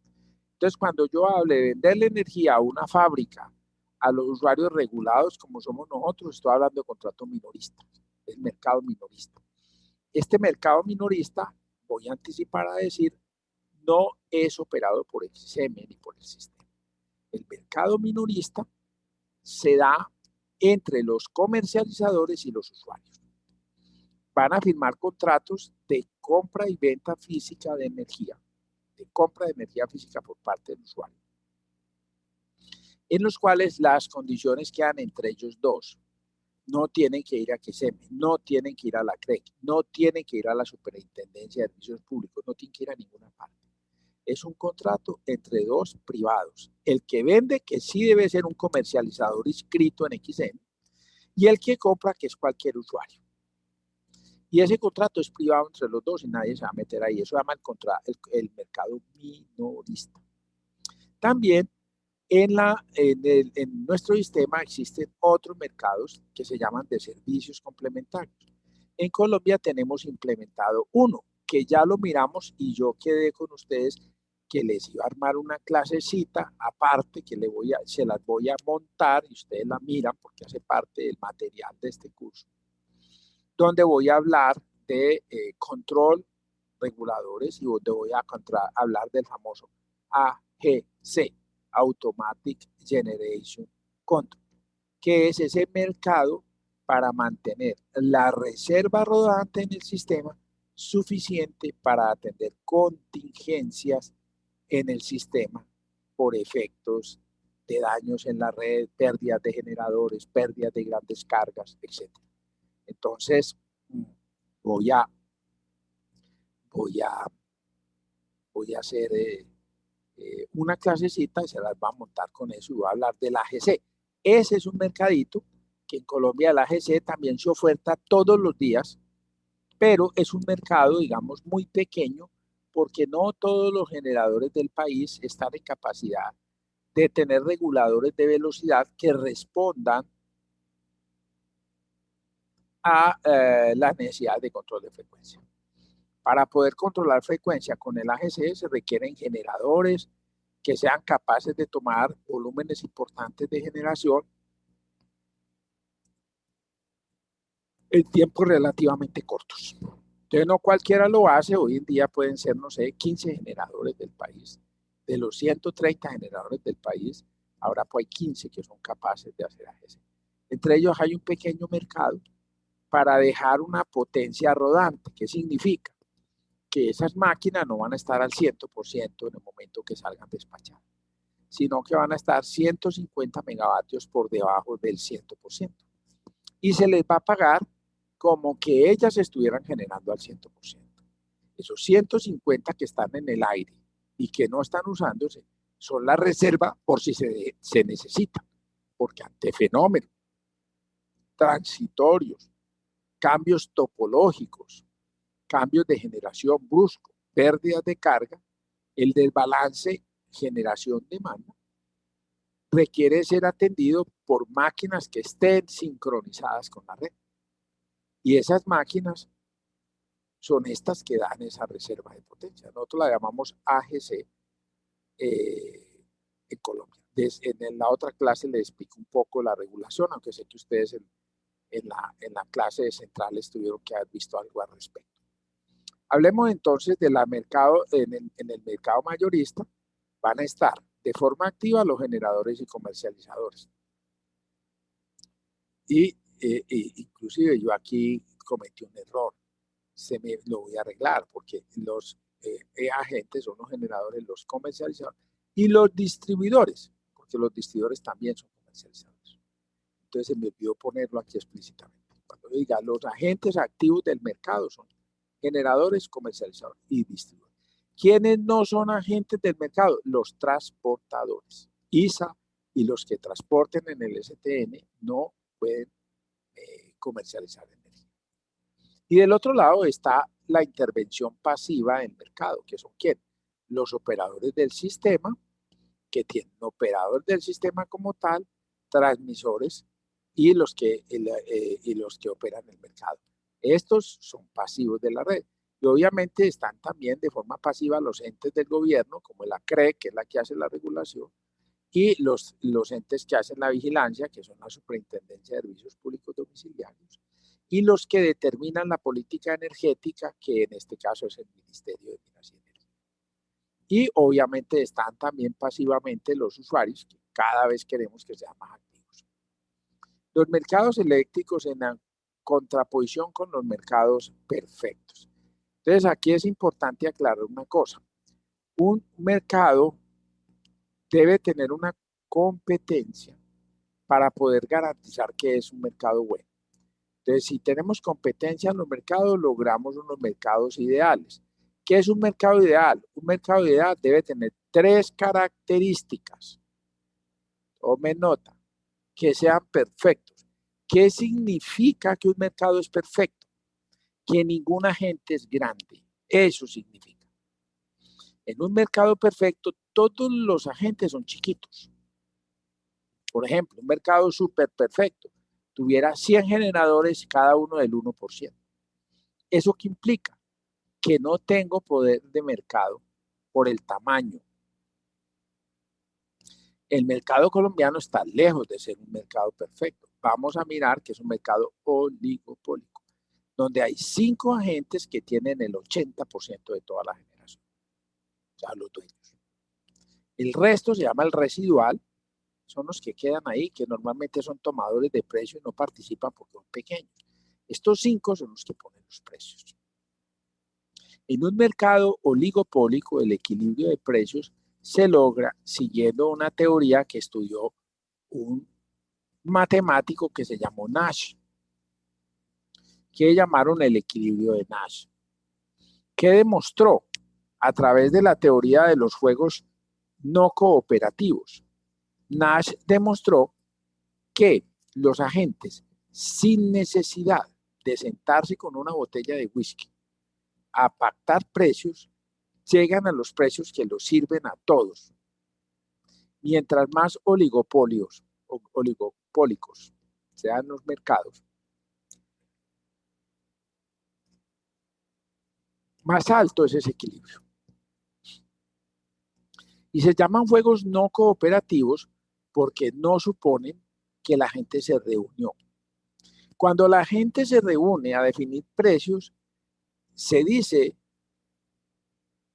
Entonces, cuando yo hable de venderle energía a una fábrica, a los usuarios regulados como somos nosotros, estoy hablando de contrato minorista, el mercado minorista. Este mercado minorista, voy a anticipar a decir, no es operado por XM ni por el sistema. El mercado minorista se da entre los comercializadores y los usuarios. Van a firmar contratos de compra y venta física de energía, de compra de energía física por parte del usuario, en los cuales las condiciones quedan entre ellos dos. No tienen que ir a QSM, no tienen que ir a la CREC, no tienen que ir a la Superintendencia de Servicios Públicos, no tienen que ir a ninguna parte. Es un contrato entre dos privados. El que vende, que sí debe ser un comercializador inscrito en XM, y el que compra, que es cualquier usuario. Y ese contrato es privado entre los dos y nadie se va a meter ahí. Eso se llama el mercado minorista. También en nuestro sistema existen otros mercados que se llaman de servicios complementarios. En Colombia tenemos implementado uno, que ya lo miramos y yo quedé con ustedes que les iba a armar una clasecita aparte que se las voy a montar y ustedes la miran porque hace parte del material de este curso, donde voy a hablar de control, reguladores, y donde voy a hablar del famoso AGC, Automatic Generation Control, que es ese mercado para mantener la reserva rodante en el sistema suficiente para atender contingencias en el sistema por efectos de daños en la red, pérdidas de generadores, pérdidas de grandes cargas, etc. Entonces, voy a hacer una clasecita y se las va a montar con eso y voy a hablar del AGC. Ese es un mercadito que en Colombia el AGC también se oferta todos los días, pero es un mercado, digamos, muy pequeño porque no todos los generadores del país están en capacidad de tener reguladores de velocidad que respondan a las necesidades de control de frecuencia. Para poder controlar frecuencia con el AGC se requieren generadores que sean capaces de tomar volúmenes importantes de generación en tiempos relativamente cortos. Entonces no cualquiera lo hace, hoy en día pueden ser, no sé, 15 generadores del país. De los 130 generadores del país, ahora pues hay 15 que son capaces de hacer AGC. Entre ellos hay un pequeño mercado para dejar una potencia rodante. ¿Qué significa? Que esas máquinas no van a estar al 100% en el momento que salgan despachadas, sino que van a estar 150 megavatios por debajo del 100%. Y se les va a pagar como que ellas estuvieran generando al 100%. Esos 150 que están en el aire y que no están usándose son la reserva por si se necesita, porque ante fenómenos transitorios, cambios topológicos, cambios de generación brusco, pérdidas de carga, el desbalance generación-demanda requiere ser atendido por máquinas que estén sincronizadas con la red. Y esas máquinas son estas que dan esa reserva de potencia. Nosotros la llamamos AGC en Colombia. En la otra clase les explico un poco la regulación, aunque sé que ustedes en la clase de centrales tuvieron que haber visto algo al respecto. Hablemos entonces del mercado, en el mercado mayorista van a estar de forma activa los generadores y comercializadores. Y inclusive yo aquí cometí un error, lo voy a arreglar porque los agentes son los generadores, los comercializadores y los distribuidores, porque los distribuidores también son comercializadores. Entonces se me olvidó ponerlo aquí explícitamente. Cuando yo diga los agentes activos del mercado son generadores, comercializadores y distribuidores. ¿Quiénes no son agentes del mercado? Los transportadores, ISA y los que transporten en el STN no pueden comercializar energía. Y del otro lado está la intervención pasiva en el mercado, que son ¿quién? Los operadores del sistema, que tienen operador del sistema como tal, transmisores y los que operan el mercado. Estos son pasivos de la red. Y obviamente están también de forma pasiva los entes del gobierno, como la CRE, que es la que hace la regulación, y los entes que hacen la vigilancia, que son la Superintendencia de Servicios Públicos Domiciliarios, y los que determinan la política energética, que en este caso es el Ministerio de Minas y Energía. Y obviamente están también pasivamente los usuarios, que cada vez queremos que sean más activos. Los mercados eléctricos en la contraposición con los mercados perfectos. Entonces aquí es importante aclarar una cosa. Un mercado debe tener una competencia para poder garantizar que es un mercado bueno. Entonces, si tenemos competencia en los mercados, logramos unos mercados ideales. ¿Qué es un mercado ideal? Un mercado ideal debe tener 3 características. Tomen nota, que sean perfectos. ¿Qué significa que un mercado es perfecto? Que ningún agente es grande. Eso significa. En un mercado perfecto, todos los agentes son chiquitos. Por ejemplo, un mercado súper perfecto tuviera 100 generadores, cada uno del 1%. ¿Eso qué implica? Que no tengo poder de mercado por el tamaño. El mercado colombiano está lejos de ser un mercado perfecto. Vamos a mirar que es un mercado oligopólico, donde hay 5 agentes que tienen el 80% de toda la generación, o sea, los dueños. El resto se llama el residual, son los que quedan ahí, que normalmente son tomadores de precios y no participan porque son pequeños. Estos 5 son los que ponen los precios. En un mercado oligopólico, el equilibrio de precios se logra siguiendo una teoría que estudió un matemático que se llamó Nash, que llamaron el equilibrio de Nash, que demostró a través de la teoría de los juegos no cooperativos. Nash demostró que los agentes, sin necesidad de sentarse con una botella de whisky a pactar precios, llegan a los precios que los sirven a todos. Mientras más oligopólicos sean los mercados, más alto es ese equilibrio. Y se llaman juegos no cooperativos porque no suponen que la gente se reunió. Cuando la gente se reúne a definir precios, se dice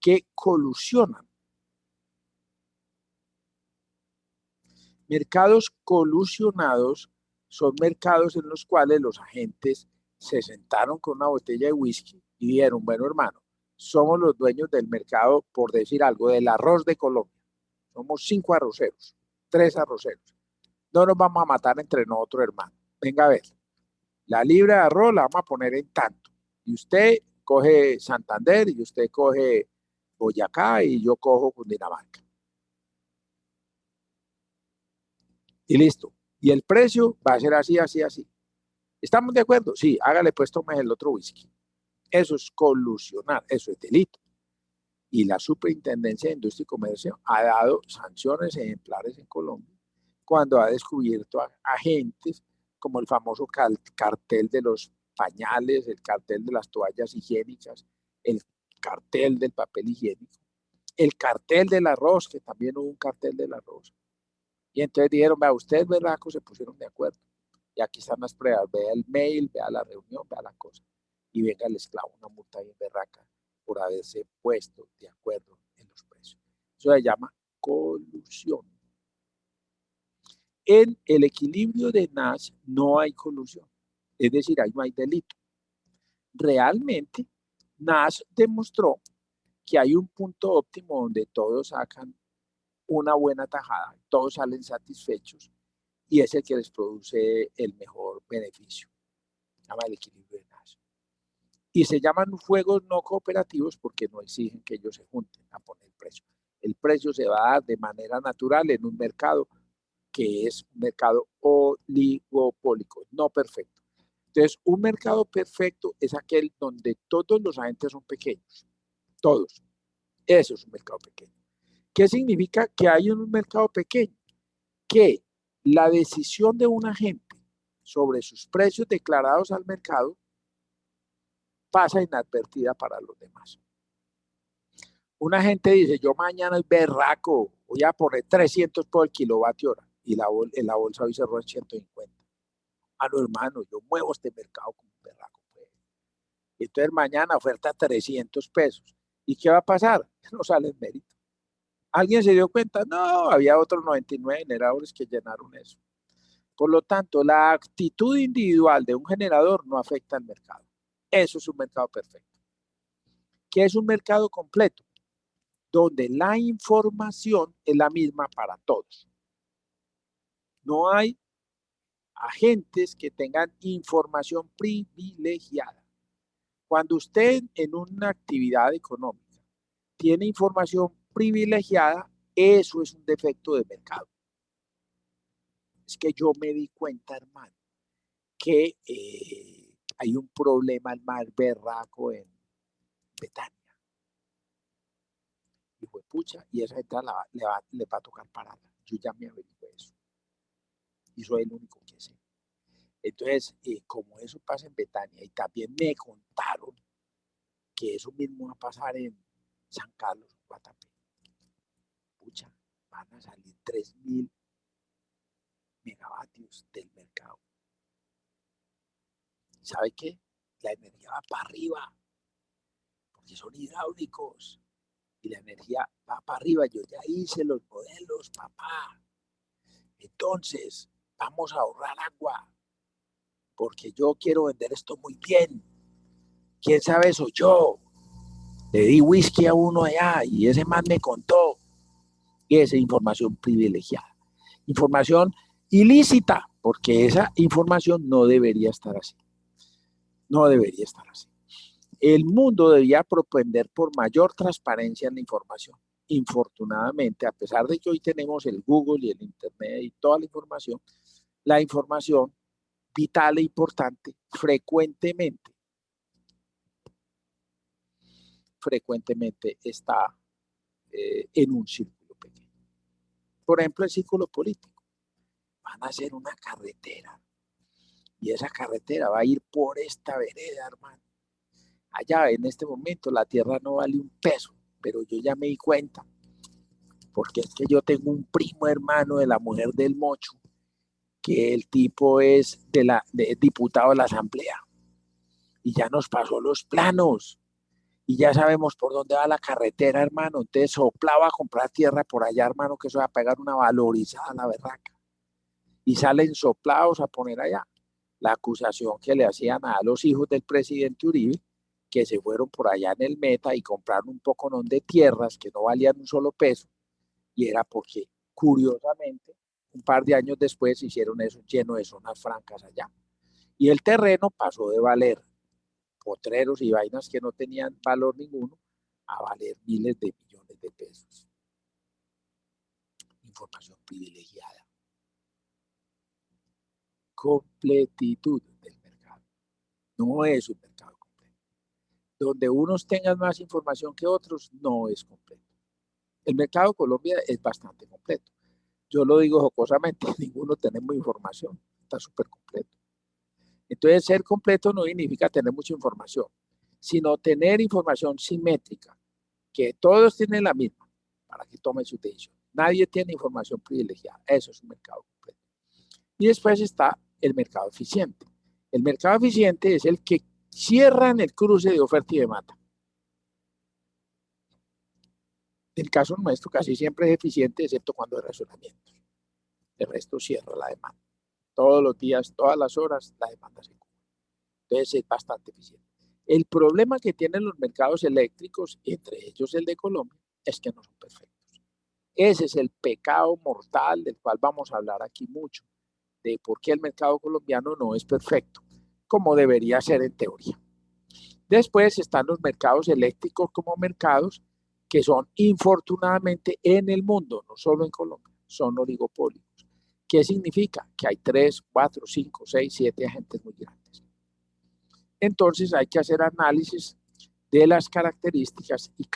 que colusionan. Mercados colusionados son mercados en los cuales los agentes se sentaron con una botella de whisky y dijeron, bueno, hermano, somos los dueños del mercado, por decir algo, del arroz de Colombia. Somos 5 arroceros, 3 arroceros. No nos vamos a matar entre nosotros, hermano. Venga a ver, la libra de arroz la vamos a poner en tanto. Y usted coge Santander y usted coge Boyacá y yo cojo Cundinamarca. Y listo. Y el precio va a ser así, así, así. ¿Estamos de acuerdo? Sí, hágale pues, tome el otro whisky. Eso es colusionar, eso es delito. Y la Superintendencia de Industria y Comercio ha dado sanciones ejemplares en Colombia cuando ha descubierto a agentes como el famoso cartel de los pañales, el cartel de las toallas higiénicas, el cartel del papel higiénico, el cartel del arroz, que también hubo un cartel del arroz. Y entonces dijeron, vea, ustedes, berracos, se pusieron de acuerdo. Y aquí están las pruebas, vea el mail, vea la reunión, vea la cosa. Y venga el esclavo, una multa bien berraca por haberse puesto de acuerdo en los precios. Eso se llama colusión. En el equilibrio de Nash no hay colusión, es decir, ahí no hay delito. Realmente, Nash demostró que hay un punto óptimo donde todos sacan una buena tajada, todos salen satisfechos y es el que les produce el mejor beneficio. Se llama el equilibrio de Nash. Y se llaman juegos no cooperativos porque no exigen que ellos se junten a poner el precio. El precio se va a dar de manera natural en un mercado que es un mercado oligopólico, no perfecto. Entonces, un mercado perfecto es aquel donde todos los agentes son pequeños, todos. Eso es un mercado pequeño. ¿Qué significa que hay un mercado pequeño? Que la decisión de un agente sobre sus precios declarados al mercado pasa inadvertida para los demás. Un agente dice, yo mañana es berraco, voy a poner 300 por el kilovatio hora, y en la bolsa hoy cerró en 150. Ah, no, hermano, yo muevo este mercado como un berraco. Pues. Entonces mañana oferta 300 pesos. ¿Y qué va a pasar? No sale el mérito. ¿Alguien se dio cuenta? No, había otros 99 generadores que llenaron eso. Por lo tanto, la actitud individual de un generador no afecta al mercado. Eso es un mercado perfecto. ¿Qué es un mercado completo? Donde la información es la misma para todos. No hay agentes que tengan información privilegiada. Cuando usted en una actividad económica tiene información privilegiada, eso es un defecto de mercado. Es que yo me di cuenta, hermano, que hay un problema al más berraco en Betania. Y fue pucha, y esa gente le va a tocar pararla. Yo ya me averigué eso. Y soy el único que sé. Entonces, como eso pasa en Betania, y también me contaron que eso mismo va a pasar en San Carlos, Guatapé. Pucha, van a salir 3.000 megavatios del mercado. ¿Sabe qué? La energía va para arriba, porque son hidráulicos, y la energía va para arriba. Yo ya hice los modelos, papá. Entonces, vamos a ahorrar agua, porque yo quiero vender esto muy bien. ¿Quién sabe? Soy yo. Le di whisky a uno allá y ese man me contó. Y esa información privilegiada. Información ilícita, porque esa información no debería estar así. No debería estar así. El mundo debía propender por mayor transparencia en la información. Infortunadamente, a pesar de que hoy tenemos el Google y el Internet y toda la información vital e importante frecuentemente está en un círculo pequeño. Por ejemplo, el círculo político. Van a hacer una carretera y esa carretera va a ir por esta vereda, hermano. Allá en este momento la tierra no vale un peso, pero yo ya me di cuenta, porque es que yo tengo un primo hermano de la mujer del Mocho, que el tipo es diputado de la Asamblea y ya nos pasó los planos y ya sabemos por dónde va la carretera, hermano. Entonces soplaba a comprar tierra por allá, hermano, que eso va a pegar una valorizada a la berraca. Y salen soplados a poner allá la acusación que le hacían a los hijos del presidente Uribe, que se fueron por allá en el Meta y compraron un poconón de tierras que no valían un solo peso, y era porque, curiosamente, un par de años después hicieron eso lleno de zonas francas allá. Y el terreno pasó de valer potreros y vainas que no tenían valor ninguno a valer miles de millones de pesos. Información privilegiada. Completitud del mercado. No es un mercado completo. Donde unos tengan más información que otros, no es completo. El mercado de Colombia es bastante completo. Yo lo digo jocosamente, ninguno tenemos información, está súper completo. Entonces, ser completo no significa tener mucha información, sino tener información simétrica, que todos tienen la misma, para que tomen su decisión. Nadie tiene información privilegiada, eso es un mercado completo. Y después está el mercado eficiente. El mercado eficiente es el que cierra en el cruce de oferta y demanda. En el caso nuestro casi siempre es eficiente, excepto cuando hay razonamientos. El resto cierra la demanda. Todos los días, todas las horas, la demanda se cubre. Entonces es bastante eficiente. El problema que tienen los mercados eléctricos, entre ellos el de Colombia, es que no son perfectos. Ese es el pecado mortal del cual vamos a hablar aquí mucho, de por qué el mercado colombiano no es perfecto, como debería ser en teoría. Después están los mercados eléctricos como mercados que son infortunadamente en el mundo, no solo en Colombia, son oligopólicos. ¿Qué significa? Que hay 3, 4, 5, 6, 7 agentes muy grandes. Entonces hay que hacer análisis de las características y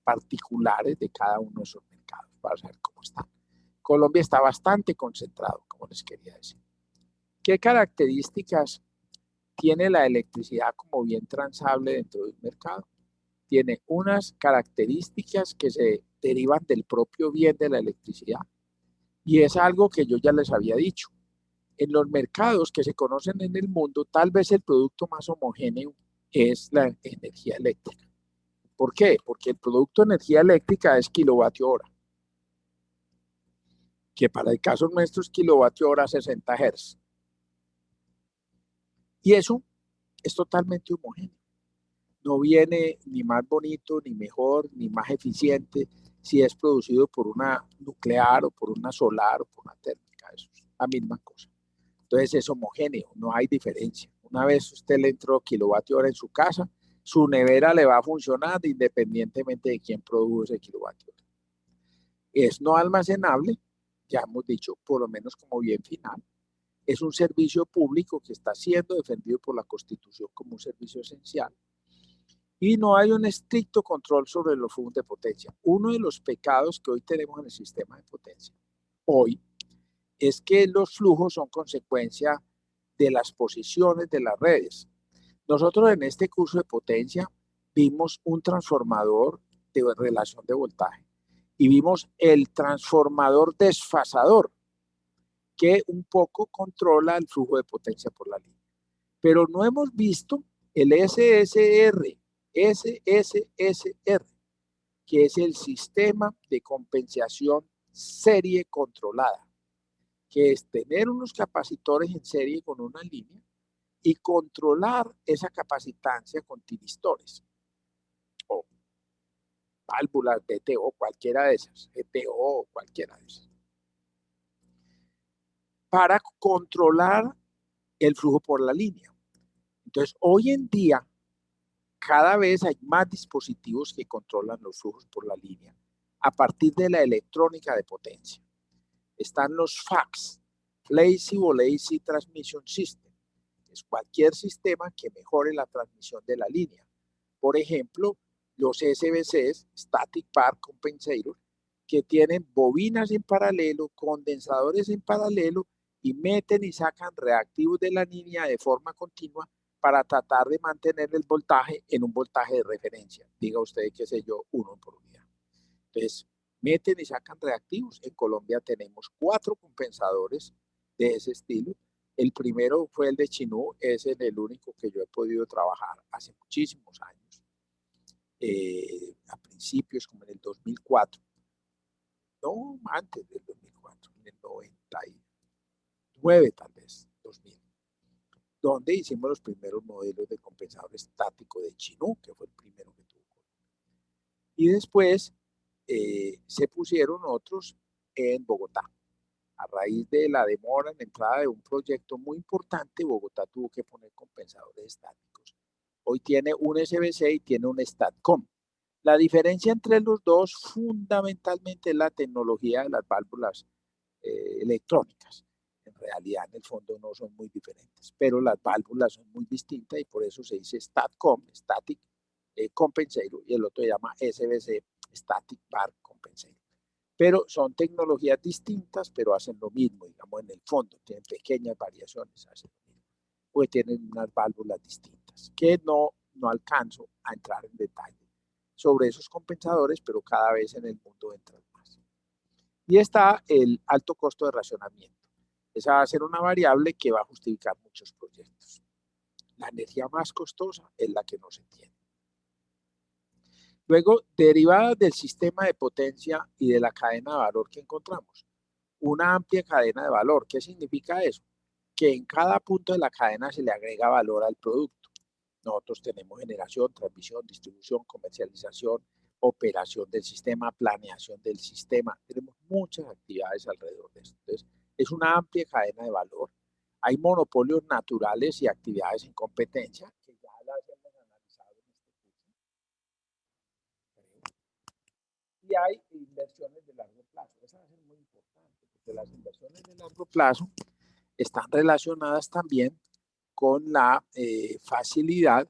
particulares de cada uno de esos mercados para saber cómo están. Colombia está bastante concentrado, como les quería decir. ¿Qué características tiene la electricidad como bien transable dentro de un mercado? Tiene unas características que se derivan del propio bien de la electricidad. Y es algo que yo ya les había dicho. En los mercados que se conocen en el mundo, tal vez el producto más homogéneo es la energía eléctrica. ¿Por qué? Porque el producto de energía eléctrica es kilovatio hora, que para el caso nuestro es kilovatio hora 60 Hz. Y eso es totalmente homogéneo. No viene ni más bonito, ni mejor, ni más eficiente si es producido por una nuclear o por una solar o por una térmica. Eso es la misma cosa. Entonces es homogéneo, no hay diferencia. Una vez usted le entró kilovatio hora en su casa, su nevera le va a funcionar independientemente de quién produce ese kilovatio hora. Es no almacenable, ya hemos dicho, por lo menos como bien final. Es un servicio público que está siendo defendido por la Constitución como un servicio esencial. Y no hay un estricto control sobre los flujos de potencia. Uno de los pecados que hoy tenemos en el sistema de potencia, hoy, es que los flujos son consecuencia de las posiciones de las redes. Nosotros en este curso de potencia vimos un transformador de relación de voltaje y vimos el transformador desfasador que un poco controla el flujo de potencia por la línea. Pero no hemos visto el SSR, que es el sistema de compensación serie controlada, que es tener unos capacitores en serie con una línea y controlar esa capacitancia con tiristores o válvulas BTO, cualquiera de esas, GTO o cualquiera de esas, para controlar el flujo por la línea. Entonces, hoy en día, cada vez hay más dispositivos que controlan los flujos por la línea a partir de la electrónica de potencia. Están los FACS, Lazy Transmission System. Es cualquier sistema que mejore la transmisión de la línea. Por ejemplo, los SBCs, Static Bar Compensator, que tienen bobinas en paralelo, condensadores en paralelo y meten y sacan reactivos de la línea de forma continua para tratar de mantener el voltaje en un voltaje de referencia. Diga usted, qué sé yo, 1 por unidad. Entonces, meten y sacan reactivos. En Colombia tenemos 4 compensadores de ese estilo. El primero fue el de Chinú, ese es el único que yo he podido trabajar hace muchísimos años, a principios como en el 2004, no antes del 2004, en el 99 tal vez, 2000, donde hicimos los primeros modelos de compensador estático de Chinú, que fue el primero que tuvo. Y después se pusieron otros en Bogotá. A raíz de la demora en la entrada de un proyecto muy importante, Bogotá tuvo que poner compensadores estáticos. Hoy tiene un SBC y tiene un STATCOM. La diferencia entre los dos fundamentalmente es la tecnología de las válvulas electrónicas. En realidad, en el fondo no son muy diferentes, pero las válvulas son muy distintas y por eso se dice STATCOM, Static Compensator, y el otro se llama SBC, Static Bar Compensator. Pero son tecnologías distintas, pero hacen lo mismo, digamos, en el fondo, tienen pequeñas variaciones, hacen lo mismo, porque tienen unas válvulas distintas, que no alcanzo a entrar en detalle sobre esos compensadores, pero cada vez en el mundo entran más. Y está el alto costo de racionamiento. Esa va a ser una variable que va a justificar muchos proyectos. La energía más costosa es la que no se tiene. Luego, derivadas del sistema de potencia y de la cadena de valor que encontramos. Una amplia cadena de valor. ¿Qué significa eso? Que en cada punto de la cadena se le agrega valor al producto. Nosotros tenemos generación, transmisión, distribución, comercialización, operación del sistema, planeación del sistema. Tenemos muchas actividades alrededor de esto. Entonces, es una amplia cadena de valor. Hay monopolios naturales y actividades en competencia que ya las hemos analizado en este curso. Y hay inversiones de largo plazo. Esa va a ser muy importante, porque las inversiones de largo plazo están relacionadas también con la facilidad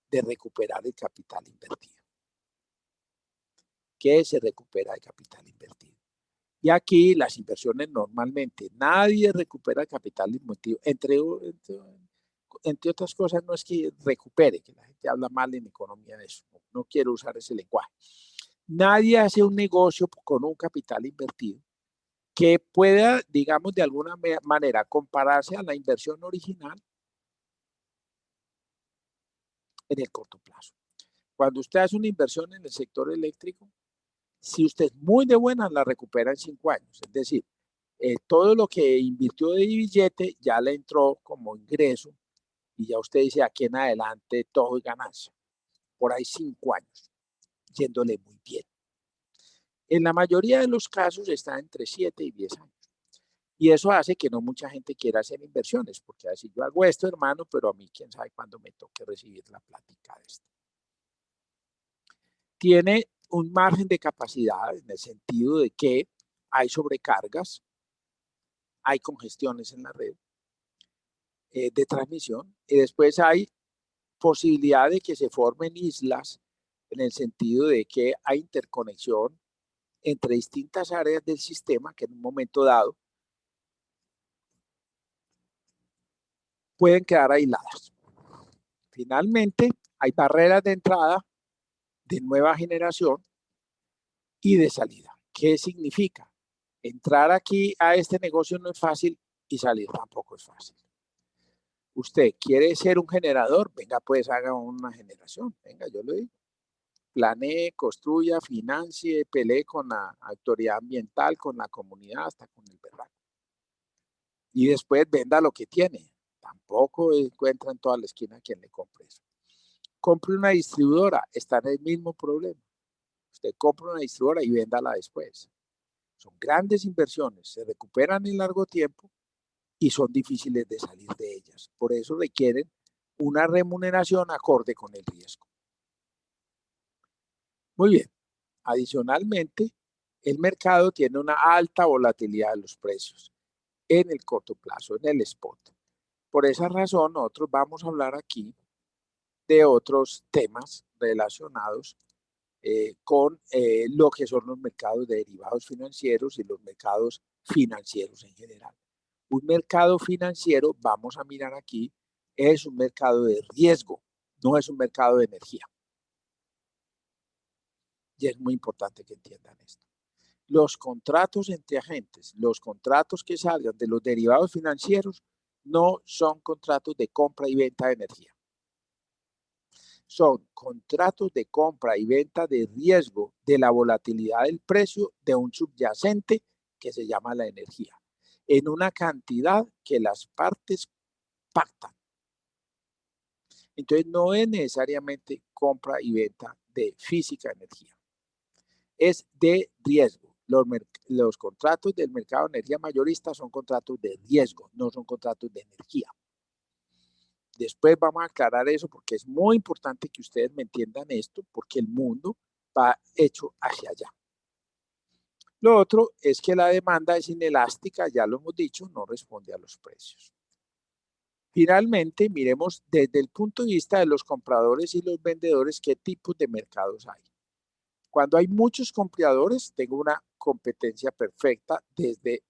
de recuperar el capital invertido. ¿Qué se recupera el capital invertido? Y aquí las inversiones normalmente, nadie recupera el capital invertido. Entre otras cosas, no es que recupere, que la gente habla mal en economía de eso. No quiero usar ese lenguaje. Nadie hace un negocio con un capital invertido que pueda, digamos, de alguna manera compararse a la inversión original en el corto plazo. Cuando usted hace una inversión en el sector eléctrico, si usted es muy de buena, la recupera en 5 años. Es decir, todo lo que invirtió de billete ya le entró como ingreso y ya usted dice aquí en adelante todo es ganancia. Por ahí 5 años, yéndole muy bien. En la mayoría de los casos está entre 7 y 10 años. Y eso hace que no mucha gente quiera hacer inversiones, porque así yo hago esto, hermano, pero a mí quién sabe cuándo me toque recibir la plática de esto. Tiene un margen de capacidad en el sentido de que hay sobrecargas, hay congestiones en la red de transmisión y después hay posibilidad de que se formen islas en el sentido de que hay interconexión entre distintas áreas del sistema que en un momento dado pueden quedar aisladas. Finalmente, hay barreras de entrada de nueva generación y de salida. ¿Qué significa? Entrar aquí a este negocio no es fácil y salir tampoco es fácil. Usted quiere ser un generador, venga pues haga una generación, venga yo le digo. Planee, construya, financie, pelee con la autoridad ambiental, con la comunidad, hasta con el berraco. Y después venda lo que tiene. Tampoco encuentra en toda la esquina quien le compre eso. Compre una distribuidora, está en el mismo problema. Usted compra una distribuidora y véndala después. Son grandes inversiones, se recuperan en largo tiempo y son difíciles de salir de ellas. Por eso requieren una remuneración acorde con el riesgo. Muy bien. Adicionalmente, el mercado tiene una alta volatilidad de los precios en el corto plazo, en el spot. Por esa razón, nosotros vamos a hablar aquí de otros temas relacionados con lo que son los mercados de derivados financieros y los mercados financieros en general. Un mercado financiero, vamos a mirar aquí, es un mercado de riesgo, no es un mercado de energía. Y es muy importante que entiendan esto. Los contratos entre agentes, los contratos que salgan de los derivados financieros, no son contratos de compra y venta de energía. Son contratos de compra y venta de riesgo de la volatilidad del precio de un subyacente que se llama la energía, en una cantidad que las partes pactan. Entonces, no es necesariamente compra y venta de física energía. Es de riesgo. Los contratos del mercado de energía mayorista son contratos de riesgo, no son contratos de energía. Después vamos a aclarar eso porque es muy importante que ustedes me entiendan esto, porque el mundo va hecho hacia allá. Lo otro es que la demanda es inelástica, ya lo hemos dicho, no responde a los precios. Finalmente, miremos desde el punto de vista de los compradores y los vendedores qué tipos de mercados hay. Cuando hay muchos compradores, tengo una competencia perfecta desde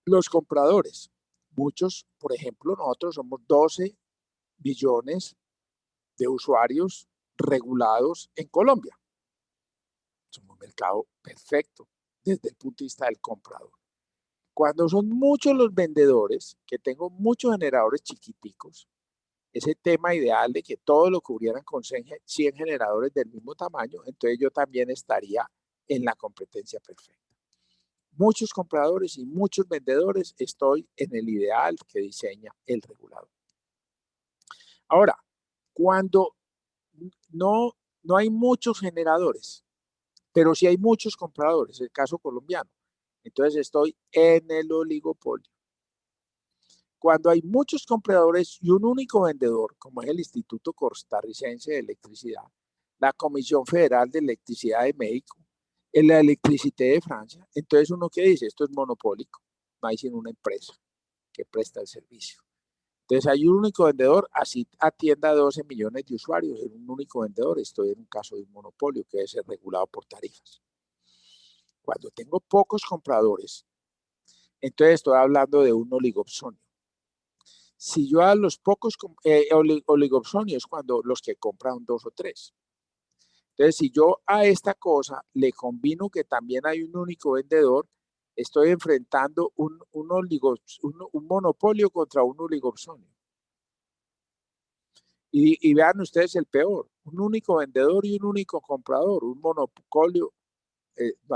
los compradores. Muchos, por ejemplo, nosotros somos 12 billones de usuarios regulados en Colombia. Somos un mercado perfecto desde el punto de vista del comprador. Cuando son muchos los vendedores, que tengo muchos generadores chiquiticos, ese tema ideal de que todo lo cubrieran con 100 generadores del mismo tamaño, entonces yo también estaría en la competencia perfecta. Muchos compradores y muchos vendedores, estoy en el ideal que diseña el regulador. Ahora, cuando no hay muchos generadores, pero sí hay muchos compradores, el caso colombiano, entonces estoy en el oligopolio. Cuando hay muchos compradores y un único vendedor, como es el Instituto Costarricense de Electricidad, la Comisión Federal de Electricidad de México en la Electricité de Francia. Entonces uno que dice, esto es monopólico, no hay sino una empresa que presta el servicio. Entonces hay un único vendedor, así atienda a 12 millones de usuarios en un único vendedor. Estoy en un caso de un monopolio que debe ser regulado por tarifas. Cuando tengo pocos compradores, entonces estoy hablando de un oligopsonio. Si yo a los pocos oligopsonios, cuando los que compran 2 o 3. Entonces, si yo a esta cosa le combino que también hay un único vendedor, estoy enfrentando un monopolio contra un oligopsonio. Y vean ustedes el peor, un único vendedor y un único comprador, un monopolio,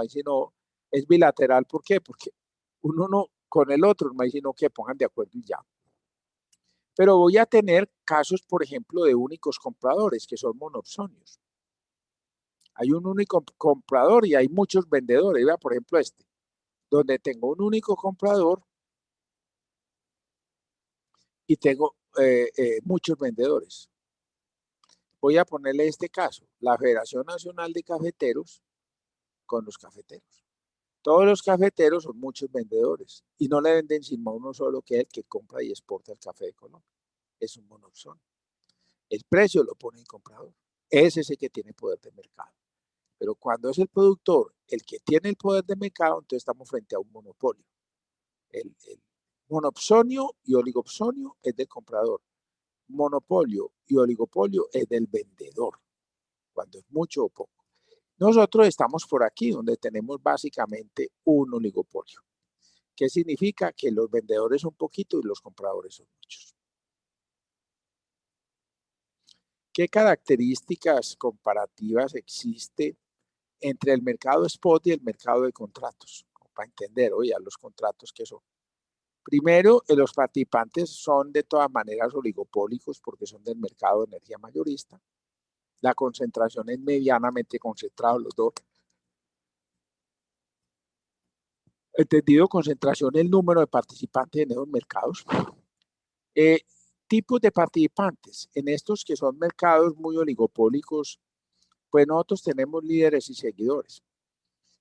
sino es bilateral. ¿Por qué? Porque uno no con el otro, no hay sino que pongan de acuerdo y ya. Pero voy a tener casos, por ejemplo, de únicos compradores, que son monopsonios. Hay un único comprador y hay muchos vendedores. Vea, por ejemplo, donde tengo un único comprador y tengo muchos vendedores. Voy a ponerle este caso, la Federación Nacional de Cafeteros con los cafeteros. Todos los cafeteros son muchos vendedores y no le venden sino a uno solo, que es el que compra y exporta el café de Colombia. Es un monopsonio. El precio lo pone el comprador. Ese es el que tiene poder de mercado. Pero cuando es el productor el que tiene el poder de mercado, entonces estamos frente a un monopolio. El monopsonio y oligopsonio es del comprador. Monopolio y oligopolio es del vendedor, cuando es mucho o poco. Nosotros estamos por aquí, donde tenemos básicamente un oligopolio. ¿Qué significa? Que los vendedores son poquitos y los compradores son muchos. ¿Qué características comparativas existe entre el mercado spot y el mercado de contratos? Para entender, oye, los contratos que son. Primero, los participantes son de todas maneras oligopólicos porque son del mercado de energía mayorista. La concentración es medianamente concentrada, los dos. Entendido concentración, el número de participantes en esos mercados. Tipos de participantes. En estos que son mercados muy oligopólicos, pues nosotros tenemos líderes y seguidores.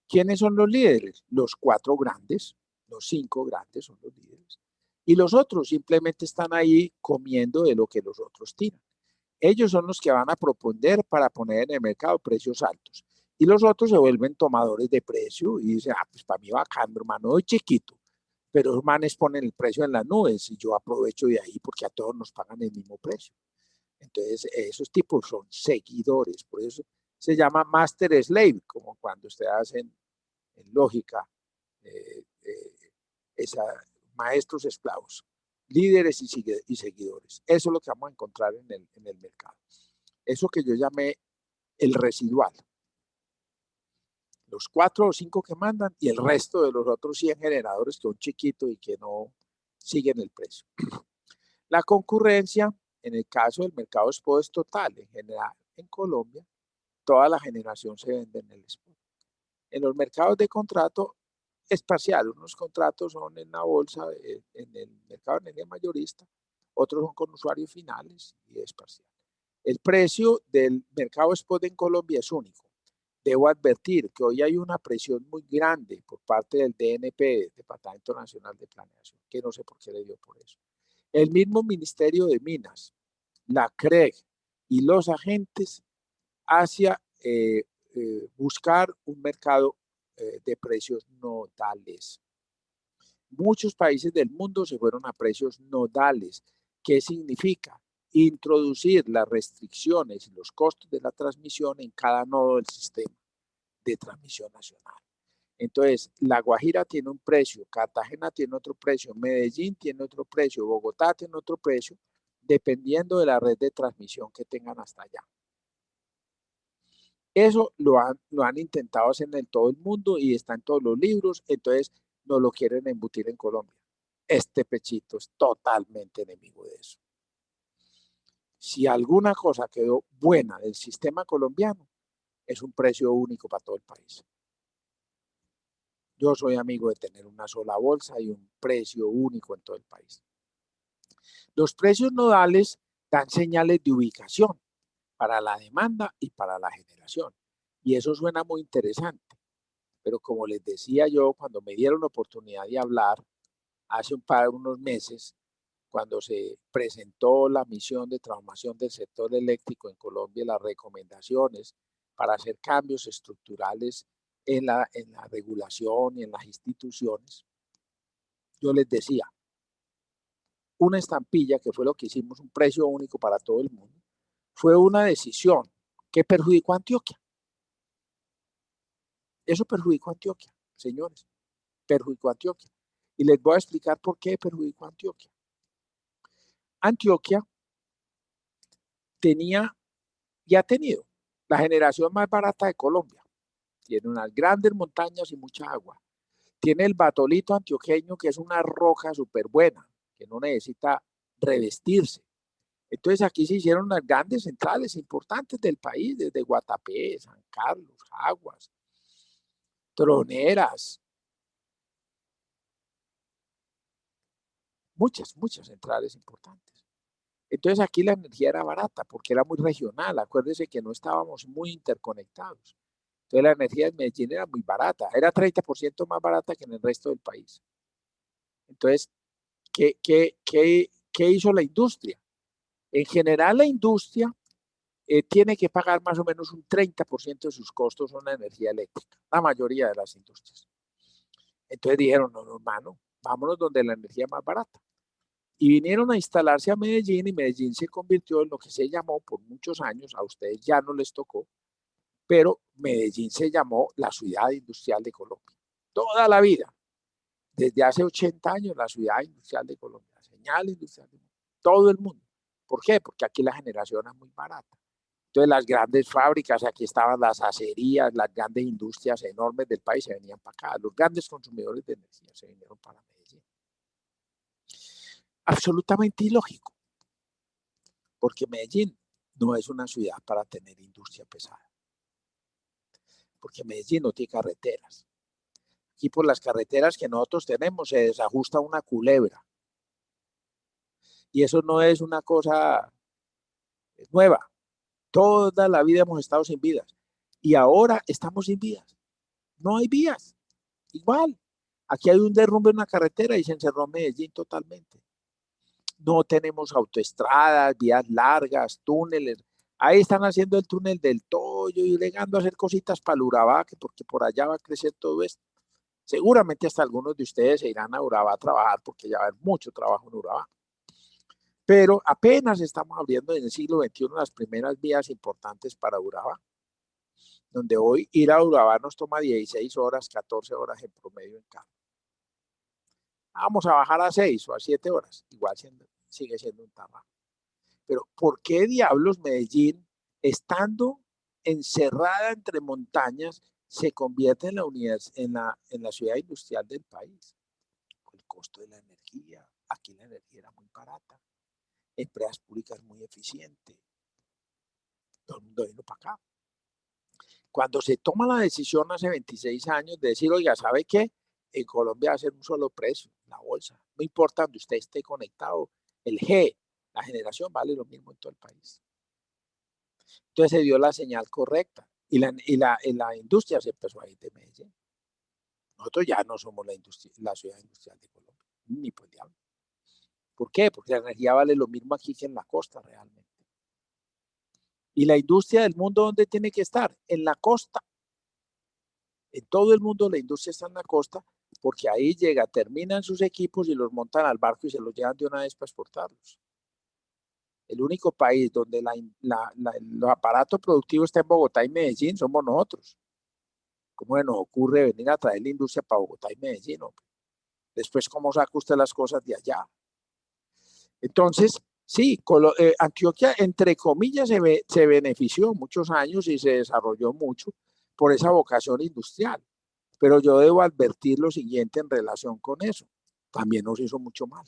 ¿Quiénes son los líderes? Los 4 grandes, los 5 grandes son los líderes. Y los otros simplemente están ahí comiendo de lo que los otros tiran. Ellos son los que van a proponer para poner en el mercado precios altos. Y los otros se vuelven tomadores de precio y dicen, pues para mí bacán, hermano, soy chiquito. Pero los manes ponen el precio en las nubes y yo aprovecho de ahí porque a todos nos pagan el mismo precio. Entonces, esos tipos son seguidores. Por eso se llama master slave, como cuando ustedes hacen en lógica maestros esclavos, líderes y seguidores. Eso es lo que vamos a encontrar en el mercado. Eso que yo llamé el residual. Los 4 o 5 que mandan y el resto de los otros 100 generadores que son chiquitos y que no siguen el precio. La concurrencia, en el caso del mercado spot, es total. En general, en Colombia, toda la generación se vende en el spot. En los mercados de contrato es parcial. Unos contratos son en la bolsa, en el mercado de energía mayorista, otros son con usuarios finales y es parcial. El precio del mercado spot en Colombia es único. Debo advertir que hoy hay una presión muy grande por parte del DNP, Departamento Nacional de Planeación, que no sé por qué le dio por eso. El mismo Ministerio de Minas, la CREG y los agentes hacia buscar un mercado de precios nodales. Muchos países del mundo se fueron a precios nodales. ¿Qué significa? Introducir las restricciones y los costos de la transmisión en cada nodo del sistema de transmisión nacional. Entonces, La Guajira tiene un precio, Cartagena tiene otro precio, Medellín tiene otro precio, Bogotá tiene otro precio, dependiendo de la red de transmisión que tengan hasta allá. Eso lo han intentado hacer en todo el mundo y está en todos los libros, entonces no lo quieren embutir en Colombia. Este pechito es totalmente enemigo de eso. Si alguna cosa quedó buena del sistema colombiano, es un precio único para todo el país. Yo soy amigo de tener una sola bolsa y un precio único en todo el país. Los precios nodales dan señales de ubicación para la demanda y para la generación. Y eso suena muy interesante. Pero como les decía yo, cuando me dieron la oportunidad de hablar hace unos meses, cuando se presentó la misión de transformación del sector eléctrico en Colombia, las recomendaciones para hacer cambios estructurales en la regulación y en las instituciones, yo les decía, una estampilla, que fue lo que hicimos, un precio único para todo el mundo, fue una decisión que perjudicó a Antioquia. Eso perjudicó a Antioquia, señores, perjudicó a Antioquia. Y les voy a explicar por qué perjudicó a Antioquia. Antioquia tenía y ha tenido la generación más barata de Colombia. Tiene unas grandes montañas y mucha agua. Tiene el batolito antioqueño, que es una roca súper buena, que no necesita revestirse. Entonces aquí se hicieron las grandes centrales importantes del país, desde Guatapé, San Carlos, Aguas, Troneras, muchas centrales importantes. Entonces aquí la energía era barata porque era muy regional. Acuérdense que no estábamos muy interconectados. Entonces la energía de Medellín era muy barata, era 30% más barata que en el resto del país. Entonces, ¿qué hizo la industria? En general la industria tiene que pagar más o menos un 30% de sus costos en la energía eléctrica, la mayoría de las industrias. Entonces dijeron, no, hermano, vámonos donde la energía es más barata. Y vinieron a instalarse a Medellín y Medellín se convirtió en lo que se llamó por muchos años, a ustedes ya no les tocó, pero Medellín se llamó la ciudad industrial de Colombia. Toda la vida, desde hace 80 años, la ciudad industrial de Colombia, señal industrial de todo el mundo. ¿Por qué? Porque aquí la generación es muy barata. Entonces las grandes fábricas, aquí estaban las acerías, las grandes industrias enormes del país se venían para acá. Los grandes consumidores de energía se vinieron para Medellín. Absolutamente ilógico, porque Medellín no es una ciudad para tener industria pesada, porque Medellín no tiene carreteras. Aquí por las carreteras que nosotros tenemos se desajusta una culebra. Y eso no es una cosa nueva. Toda la vida hemos estado sin vías. Y ahora estamos sin vías. No hay vías. Igual. Aquí hay un derrumbe en una carretera y se encerró Medellín totalmente. No tenemos autoestradas, vías largas, túneles. Ahí están haciendo el túnel del Toyo y llegando a hacer cositas para el Urabá, porque por allá va a crecer todo esto. Seguramente hasta algunos de ustedes se irán a Urabá a trabajar porque ya va a haber mucho trabajo en Urabá. Pero apenas estamos abriendo en el siglo XXI las primeras vías importantes para Urabá, donde hoy ir a Urabá nos toma 16 horas, 14 horas en promedio en carro. Vamos a bajar a 6 o a 7 horas, igual sigue siendo un trabajo. Pero ¿por qué diablos Medellín, estando encerrada entre montañas, se convierte en la ciudad industrial del país? El costo de la energía, aquí la energía era muy barata, empresas públicas muy eficientes, todo el mundo vino para acá. Cuando se toma la decisión hace 26 años de decir, oiga, ¿sabe qué? En Colombia va a ser un solo precio, la bolsa. No importa donde usted esté conectado, el G, la generación vale lo mismo en todo el país. Entonces se dio la señal correcta y la industria se empezó a ir de Medellín. Nosotros ya no somos la ciudad industrial de Colombia, ni por diablo. ¿Por qué? Porque la energía vale lo mismo aquí que en la costa realmente. ¿Y la industria del mundo dónde tiene que estar? En la costa. En todo el mundo la industria está en la costa porque ahí terminan sus equipos y los montan al barco y se los llevan de una vez para exportarlos. El único país donde el aparato productivo está en Bogotá y Medellín somos nosotros. ¿Cómo se nos ocurre venir a traer la industria para Bogotá y Medellín? Hombre? Después, ¿cómo saca usted las cosas de allá? Entonces, sí, Antioquia, entre comillas, se benefició muchos años y se desarrolló mucho por esa vocación industrial. Pero yo debo advertir lo siguiente en relación con eso. También nos hizo mucho mal.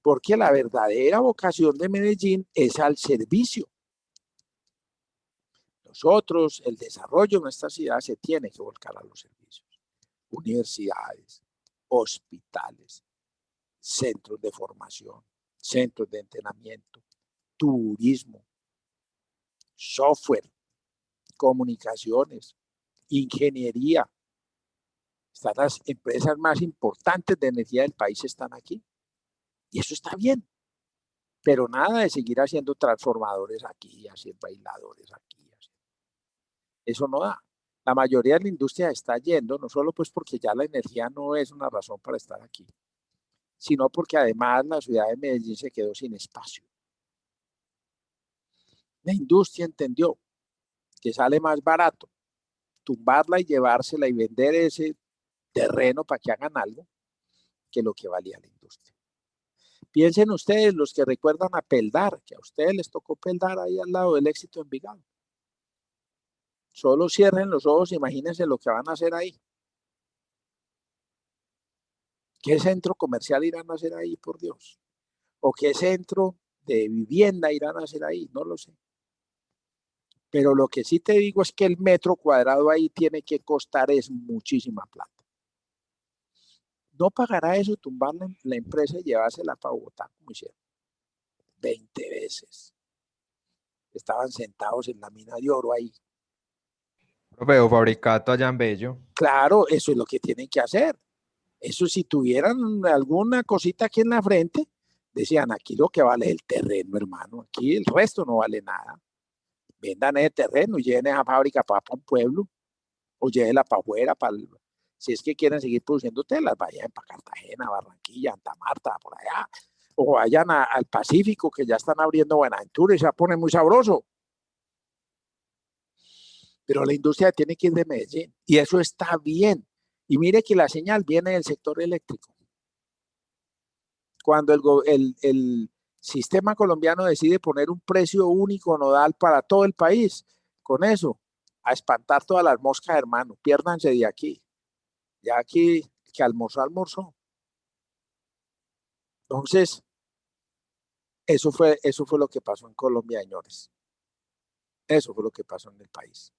Porque la verdadera vocación de Medellín es al servicio. Nosotros, el desarrollo de nuestra ciudad se tiene que volcar a los servicios. Universidades, hospitales, centros de formación, centros de entrenamiento, turismo, software, comunicaciones, ingeniería. Están las empresas más importantes de energía del país están aquí. Y eso está bien. Pero nada de seguir haciendo transformadores aquí, haciendo aisladores aquí. Eso no da. La mayoría de la industria está yendo, no solo pues porque ya la energía no es una razón para estar aquí, sino porque además la ciudad de Medellín se quedó sin espacio. La industria entendió que sale más barato tumbarla y llevársela y vender ese terreno para que hagan algo que lo que valía la industria. Piensen ustedes, los que recuerdan a Peldar, que a ustedes les tocó Peldar ahí al lado del Éxito en Envigado. Solo cierren los ojos, imagínense lo que van a hacer ahí. ¿Qué centro comercial irán a hacer ahí, por Dios? ¿O qué centro de vivienda irán a hacer ahí? No lo sé. Pero lo que sí te digo es que el metro cuadrado ahí tiene que costar es muchísima plata. No pagará eso tumbar la empresa y llevársela para Bogotá, como hicieron. 20 veces. Estaban sentados en la mina de oro ahí. Profe, o Fabricato allá en Bello. Claro, eso es lo que tienen que hacer. Eso si tuvieran alguna cosita aquí en la frente, decían, aquí lo que vale es el terreno, hermano. Aquí el resto no vale nada. Vendan ese terreno y lleven esa fábrica para un pueblo o llévenla para afuera, si es que quieren seguir produciendo telas, vayan para Cartagena, Barranquilla, Santa Marta, por allá, o vayan al Pacífico, que ya están abriendo Buenaventura y se pone muy sabroso. Pero la industria tiene que ir de Medellín y eso está bien. Y mire que la señal viene del sector eléctrico. Cuando el sistema colombiano decide poner un precio único nodal para todo el país, con eso, a espantar todas las moscas, hermano, piérdanse de aquí. Ya aquí, que almorzó, almorzó. Entonces, eso fue lo que pasó en Colombia, señores. Eso fue lo que pasó en el país.